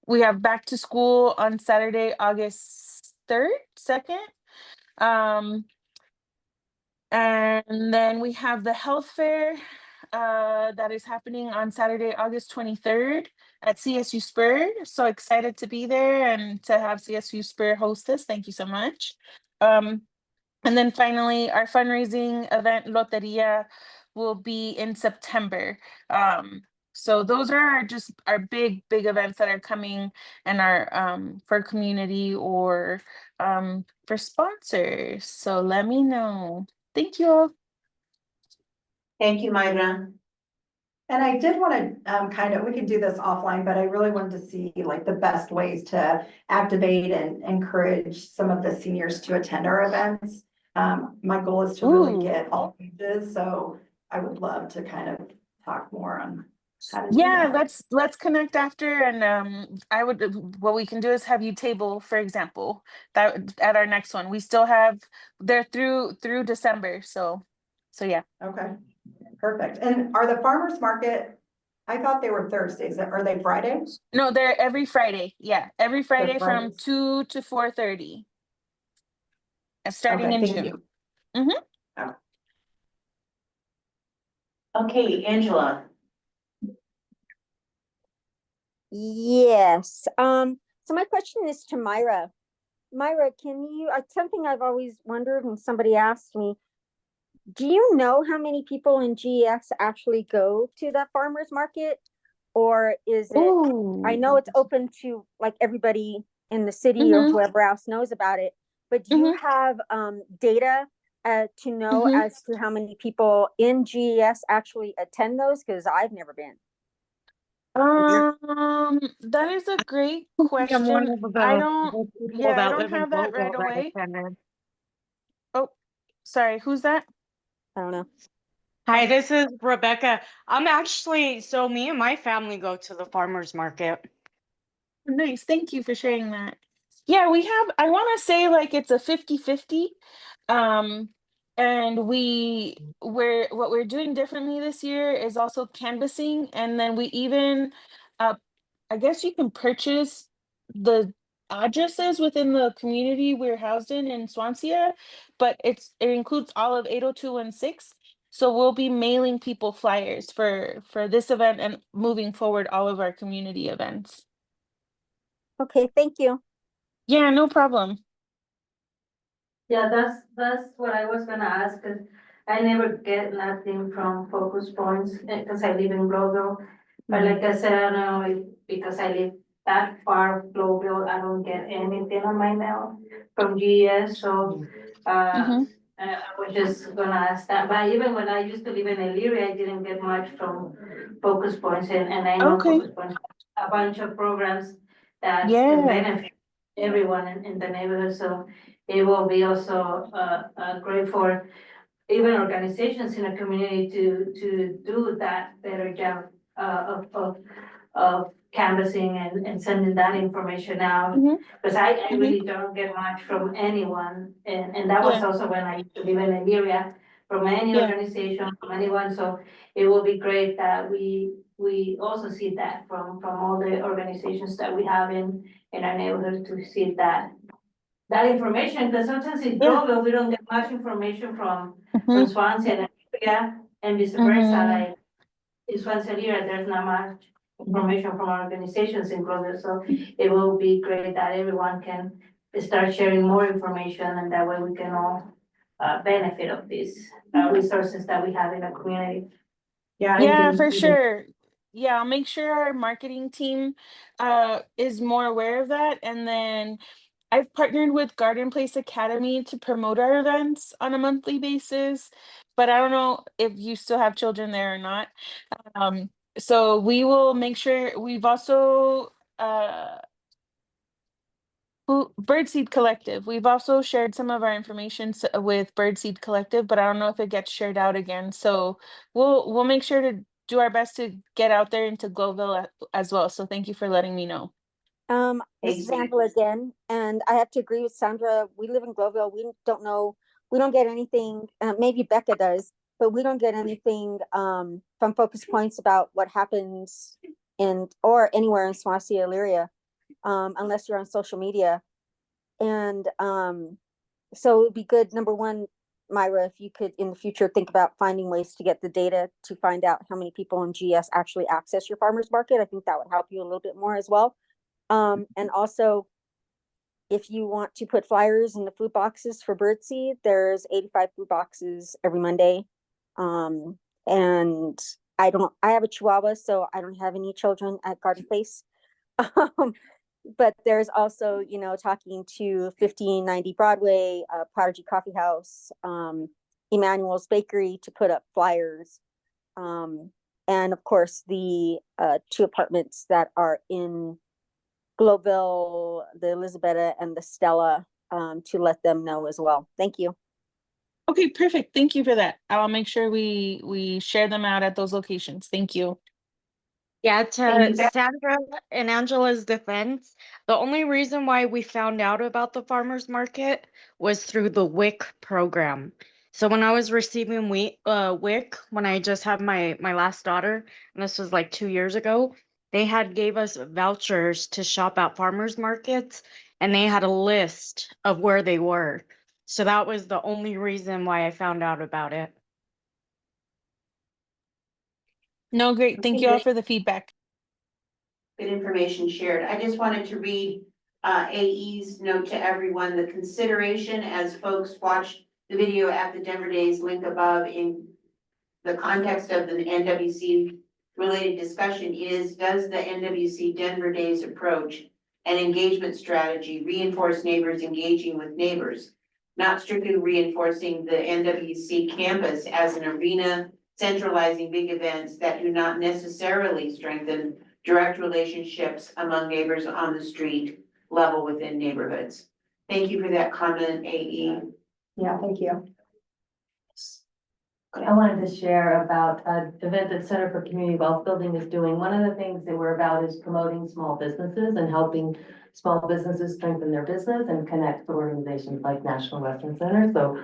we have back to school on Saturday, August 3rd, 2nd. And then we have the health fair that is happening on Saturday, August 23rd at CSU Spur. So excited to be there and to have CSU Spur host us. Thank you so much. And then finally, our fundraising event, Loteria, will be in September. So those are just our big events that are coming and are for community or for sponsors. So let me know. Thank you all. Thank you, Myra. And I did want to we can do this offline, but I really wanted to see like the best ways to activate and encourage some of the seniors to attend our events. My goal is to really get all ages, so I would love to kind of talk more on how to do that. Let's connect after, and I would what we can do is have you table, for example, that at our next one. We still have they're through December, so yeah. Okay, perfect. And are the farmers market, I thought they were Thursdays, are they Fridays? No, they're every Friday. Yeah, every Friday from Fridays. 2 to 4:30. Starting Okay, in thank June. you. Mm-hmm. Okay, Angela. Yes. So my question is to Myra. Myra, can you, something I've always wondered and somebody asked me, do you know how many people in GES actually go to that farmer's market? Or is it, I know it's open to like everybody in the city or whoever else knows about it, but do you have data to know as to how many people in GES actually attend those? Because I've never been. That is a great question. I don't have that right away. Oh, sorry, who's that? I don't know. Hi, this is Rebecca. So me and my family go to the farmer's market. Nice. Thank you for sharing that. Yeah, we have, I want to say like it's a 50-50. And what we're doing differently this year is also canvassing. And then we even, I guess you can purchase the addresses within the community we're housed in Swansea, but it includes all of 80216. So we'll be mailing people flyers for this event and moving forward all of our community events. Okay, thank you. Yeah, no problem. Yeah, that's what I was gonna ask, cause I never get nothing from Focus Points, cause I live in Global. But like I said, I don't know if, because I live that far from Global, I don't get anything on my mail from GES, so, I was just gonna ask that, but even when I used to live in Elyria, I didn't get much from Focus Points, and I know Okay. Focus Points have a bunch of programs that can Yeah. benefit everyone in the neighborhood, so it will be also, great for even organizations in a community to do that better job, of canvassing and sending that information out. Cause I really don't get much from anyone, and that was Yeah. also when I used to live in an area, from any Yeah. organization, from anyone, so it will be great that we also see that from all the organizations that we have in our neighborhood, to see that information, because sometimes in Global, we don't get much information from Swansea and area, and vice versa, like in Swansea area, there's not much information from organizations in Global, so it will be great that everyone can start sharing more information, and that way we can all benefit of these resources that we have in the community. Yeah, for sure. Yeah, I'll make sure our marketing team is more aware of that. And then I've partnered with Garden Place Academy to promote our events on a monthly basis, but I don't know if you still have children there or not. So we will make sure. We've also Birdseed Collective. We've also shared some of our information with Birdseed Collective, but I don't know if it gets shared out again. So we'll make sure to do our best to get out there into Glowville as well. So thank you for letting me know. This is Angela again, and I have to agree with Sandra. We live in Glowville. We don't know, we don't get anything, maybe Becca does, but we don't get anything from Focus Points about what happens in, or anywhere in Swansea, Elyria, unless you're on social media. And so it would be good, number one, Myra, if you could in the future think about finding ways to get the data to find out how many people in GS actually access your farmers market. I think that would help you a little bit more as well. And also, if you want to put flyers in the food boxes for birdseed, there's 85 food boxes every Monday. And I have a Chihuahua, so I don't have any children at Garden Place. But there's also, talking to 1590 Broadway, Prodigy Coffee House, Emmanuel's Bakery to put up flyers. And of course, the 2 apartments that are in Globeville, the Elizabetta and the Stella, to let them know as well. Thank you. Okay, perfect. Thank you for that. I'll make sure we share them out at those locations. Thank you. Yeah, to Sandra and Angela's defense, the only reason why we found out about the farmers market was through the WIC program. So when I was receiving WIC, when I just had my last daughter, and this was like 2 years ago, they had gave us vouchers to shop at farmers markets, and they had a list of where they were. So that was the only reason why I found out about it. No, great. Thank you all for the feedback. Good information shared. I just wanted to read AE's note to everyone. The consideration as folks watch the video at the Denver Days, link above, in the context of the NWC related discussion is, does the NWC Denver Days approach and engagement strategy reinforce neighbors engaging with neighbors, not strictly reinforcing the NWC campus as an arena centralizing big events that do not necessarily strengthen direct relationships among neighbors on the street level within neighborhoods. Thank you for that comment, AE. Yeah, thank you. I wanted to share about an event that Center for Community Wealth Building is doing. One of the things that we're about is promoting small businesses and helping small businesses strengthen their business and connect to organizations like National Western Center. So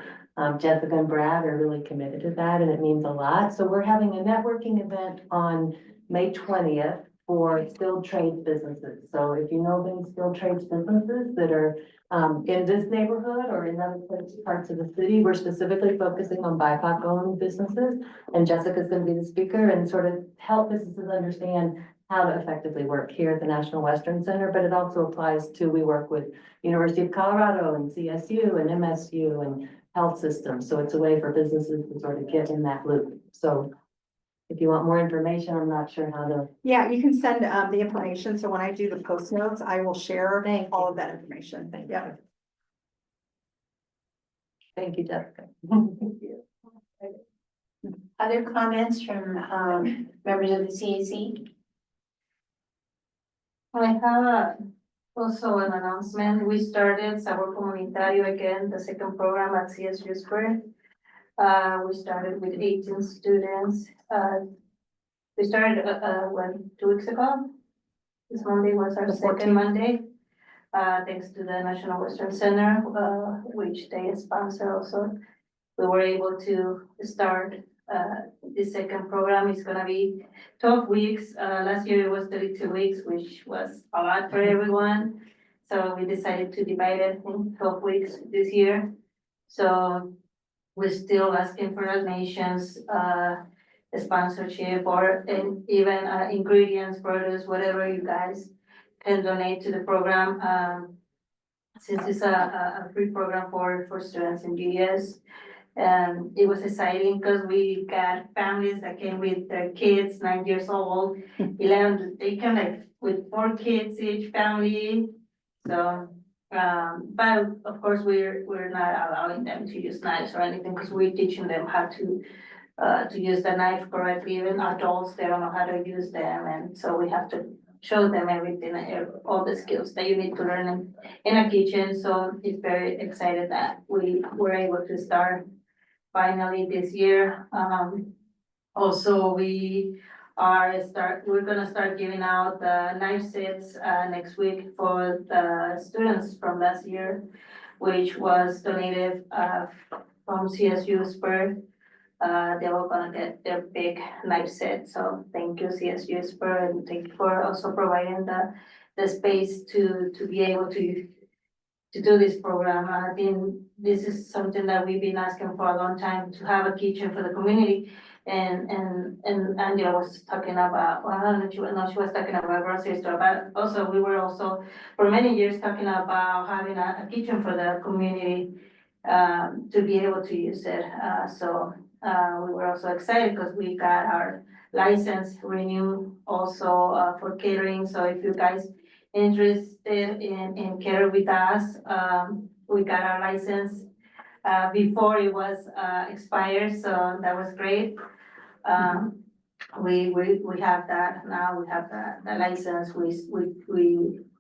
Jessica and Brad are really committed to that, and it means a lot. So we're having a networking event on May 20th for skilled trades businesses. So if you know of any skilled trades businesses that are in this neighborhood or in other parts of the city, we're specifically focusing on BIPOC owned businesses. And Jessica's going to be the speaker and sort of help businesses understand how to effectively work here at the National Western Center. But it also applies to, we work with University of Colorado and CSU and MSU and health systems. So it's a way for businesses to sort of get in that loop. So if you want more information, I'm not sure how to. Yeah, you can send the information. So when I do the post notes, I will share all of that information. Yeah. Thank you, Jessica. Other comments from members of the CAC? I have also an announcement. We started Sabor Comunitario again, the second program at CSU Square. We started with 18 students. We started, 2 weeks ago? This Monday was our second Monday. Thanks to the National Western Center, which they sponsor also. We were able to start the second program. Is gonna be 12 weeks. Last year it was 32 weeks, which was a lot for everyone. So we decided to divide it in 12 weeks this year. So we're still asking for donations, sponsorship, or even ingredients, produce, whatever you guys can donate to the program. Since it's a free program for students in GS. And it was exciting because we got families that came with their kids, 9 years old, 11, they come like with 4 kids each family. So, but of course, we're not allowing them to use knives or anything because we're teaching them how to use the knife correctly. Even adults, they don't know how to use them. And so we have to show them everything, all the skills that you need to learn in a kitchen. So it's very excited that we were able to start finally this year. Also, we're gonna start giving out the knife sets next week for the students from last year, which was donated from CSU Spur. They were gonna get their big knife set. So thank you, CSU Spur, and thank you for also providing the space to be able to do this program. I think this is something that we've been asking for a long time, to have a kitchen for the community. And Angela was talking about, well, she was talking about a grocery store, but also we were also for many years talking about having a kitchen for the community to be able to use it. So we were also excited because we got our license renewed also for catering. So if you guys interested in catering with us, we got our license before it was expired, so that was great. We have that now. We have the license.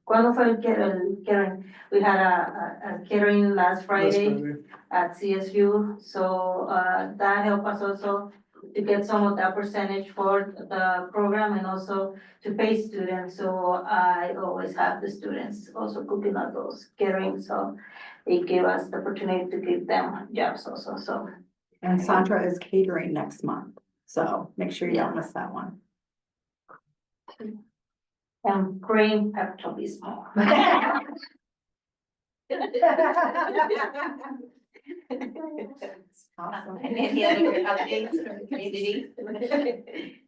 ¿Cuándo fue el catering? We had a catering last Friday at CSU, so that helped us also to get some of that percentage for the program and also to pay students. So I always have the students also cooking on those catering, so it gave us the opportunity to give them jobs also. So. And Sandra is catering next month, so make sure you don't miss that one. And praying Pepto-Bismol. Awesome. And any other updates from the community?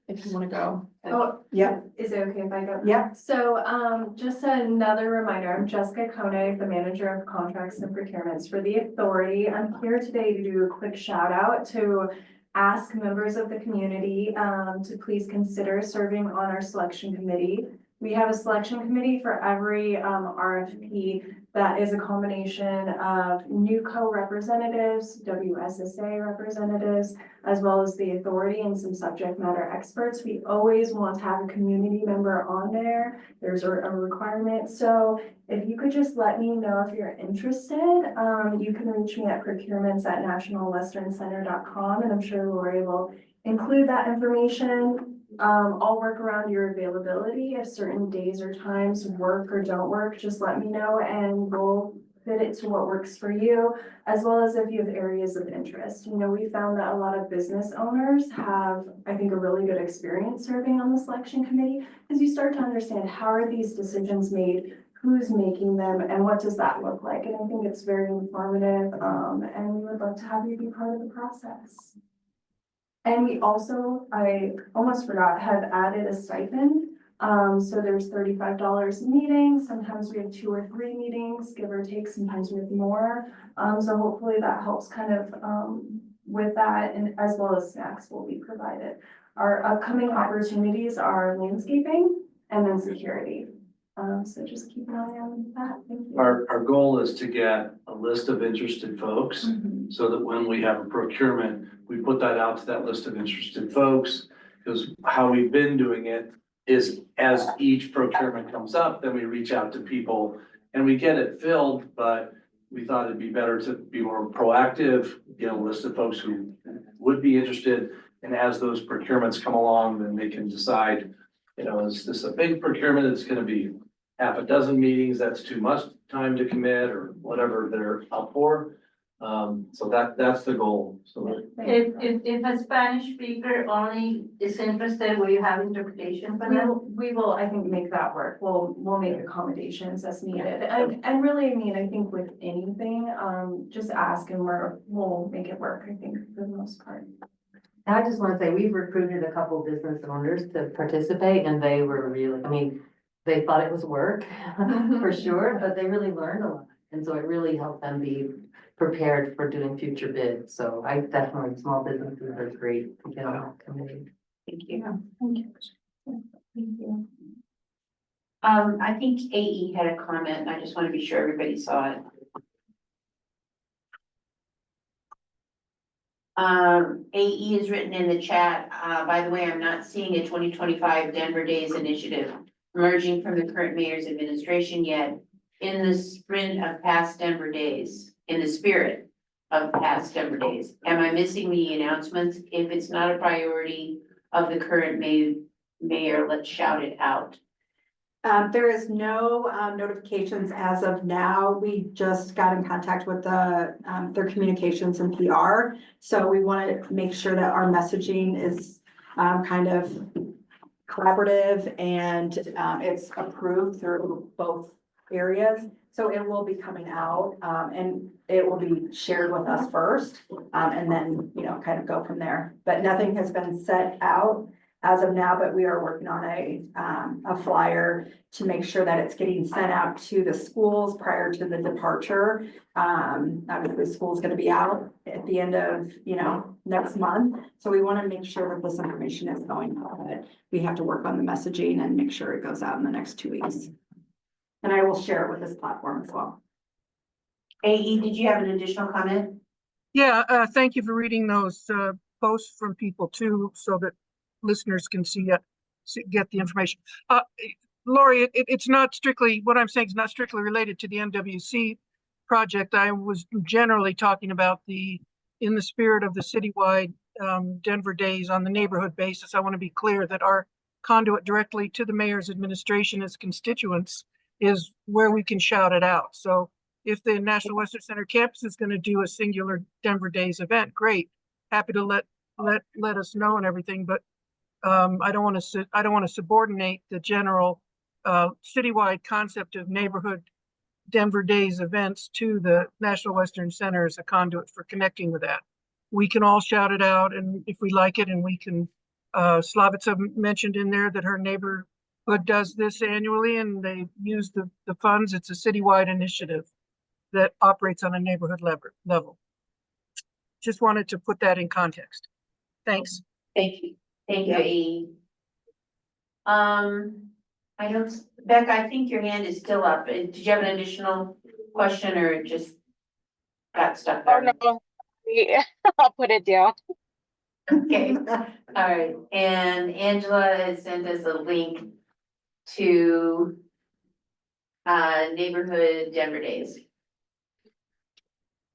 If you wanna go. Oh, Yeah. is it okay if I go? Yeah. So, just another reminder, I'm Jessica Koenig, the manager of contracts and procurements for the authority. I'm here today to do a quick shout out to ask members of the community, to please consider serving on our selection committee. We have a selection committee for every RFP that is a combination of Nwca representatives, WSSA representatives, as well as the authority and some subject matter experts. We always want to have a community member on there. There's a requirement. So if you could just let me know if you're interested, you can reach me at procurements@nationalwesternCenter.com, and I'm sure Lori will include that information. I'll work around your availability. If certain days or times work or don't work, just let me know and we'll fit it to what works for you, as well as if you have areas of interest. You know, we found that a lot of business owners have, I think, a really good experience serving on the selection committee, because you start to understand how are these decisions made, who's making them, and what does that look like? And I think it's very informative, and we would love to have you be part of the process. And we also, I almost forgot, have added a stipend. So there's $35 a meeting. Sometimes we have 2 or 3 meetings, give or take. Sometimes we have more. So hopefully that helps kind of with that, and as well as snacks will be provided. Our upcoming opportunities are landscaping and then security. So just keep an eye on that. Thank you. Our goal is to get a list of interested folks, so that when we have a procurement, we put that out to that list of interested folks. Because how we've been doing it is as each procurement comes up, then we reach out to people and we get it filled, but we thought it'd be better to be more proactive, get a list of folks who would be interested. And as those procurements come along, then they can decide, you know, is this a big procurement? It's gonna be half a dozen meetings, that's too much time to commit, or whatever they're up for. So that's the goal, so. If a Spanish speaker only is interested, will you have interpretation for them? We will, I think, make that work. We'll make accommodations as needed. And really, I mean, I think with anything, just ask and we'll make it work, I think, for the most part. I just want to say, we've recruited a couple business owners to participate, and they were really, I mean, they thought it was work for sure, but they really learned a lot. And so it really helped them be prepared for doing future bids. So I definitely, small businesses are great to get on that committee. Thank you. Thank you. Thank you. I think AE had a comment, and I just want to be sure everybody saw it. AE is written in the chat. By the way, I'm not seeing a 2025 Denver Days initiative emerging from the current mayor's administration yet. In the sprint of past Denver Days, in the spirit of past Denver Days, am I missing the announcements? If it's not a priority of the current mayor, let's shout it out. There is no notifications as of now. We just got in contact with their communications and PR. So we want to make sure that our messaging is kind of collaborative and it's approved through both areas. So it will be coming out and it will be shared with us first and then, you know, kind of go from there. But nothing has been set out as of now, but we are working on a flyer to make sure that it's getting sent out to the schools prior to the departure. Obviously, school's going to be out at the end of, you know, next month. So we want to make sure that this information is going out, but we have to work on the messaging and make sure it goes out in the next 2 weeks. And I will share it with this platform as well. AE, did you have an additional comment? Yeah, thank you for reading those posts from people too, so that listeners can get the information. Lori, it's not strictly, what I'm saying is not strictly related to the NWC project. I was generally talking about in the spirit of the citywide Denver Days on the neighborhood basis. I want to be clear that our conduit directly to the mayor's administration as constituents is where we can shout it out. So if the National Western Center campus is going to do a singular Denver Days event, great. Happy to let us know and everything, but I don't want to subordinate the general citywide concept of neighborhood Denver Days events to the National Western Center as a conduit for connecting with that. We can all shout it out, and if we like it, and we can. Slavica mentioned in there that her neighborhood does this annually, and they use the funds. It's a citywide initiative that operates on a neighborhood level. Just wanted to put that in context. Thanks. Thank you. Thank you, AE. I don't, Becca, I think your hand is still up. Did you have an additional question or just got stuck Oh, there? no. Yeah, I'll put it down. Okay, all right, and Angela has sent us a link to neighborhood Denver Days.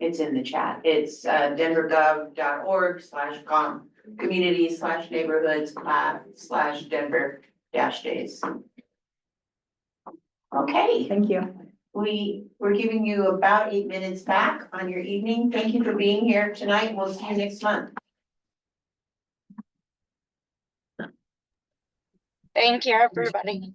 It's in the chat. It's denvergov.org/com community/neighborhoods/Denver-days. Okay. Thank you. We're giving you about 8 minutes back on your evening. Thank you for being here tonight. We'll see you next month. Thank you, everybody.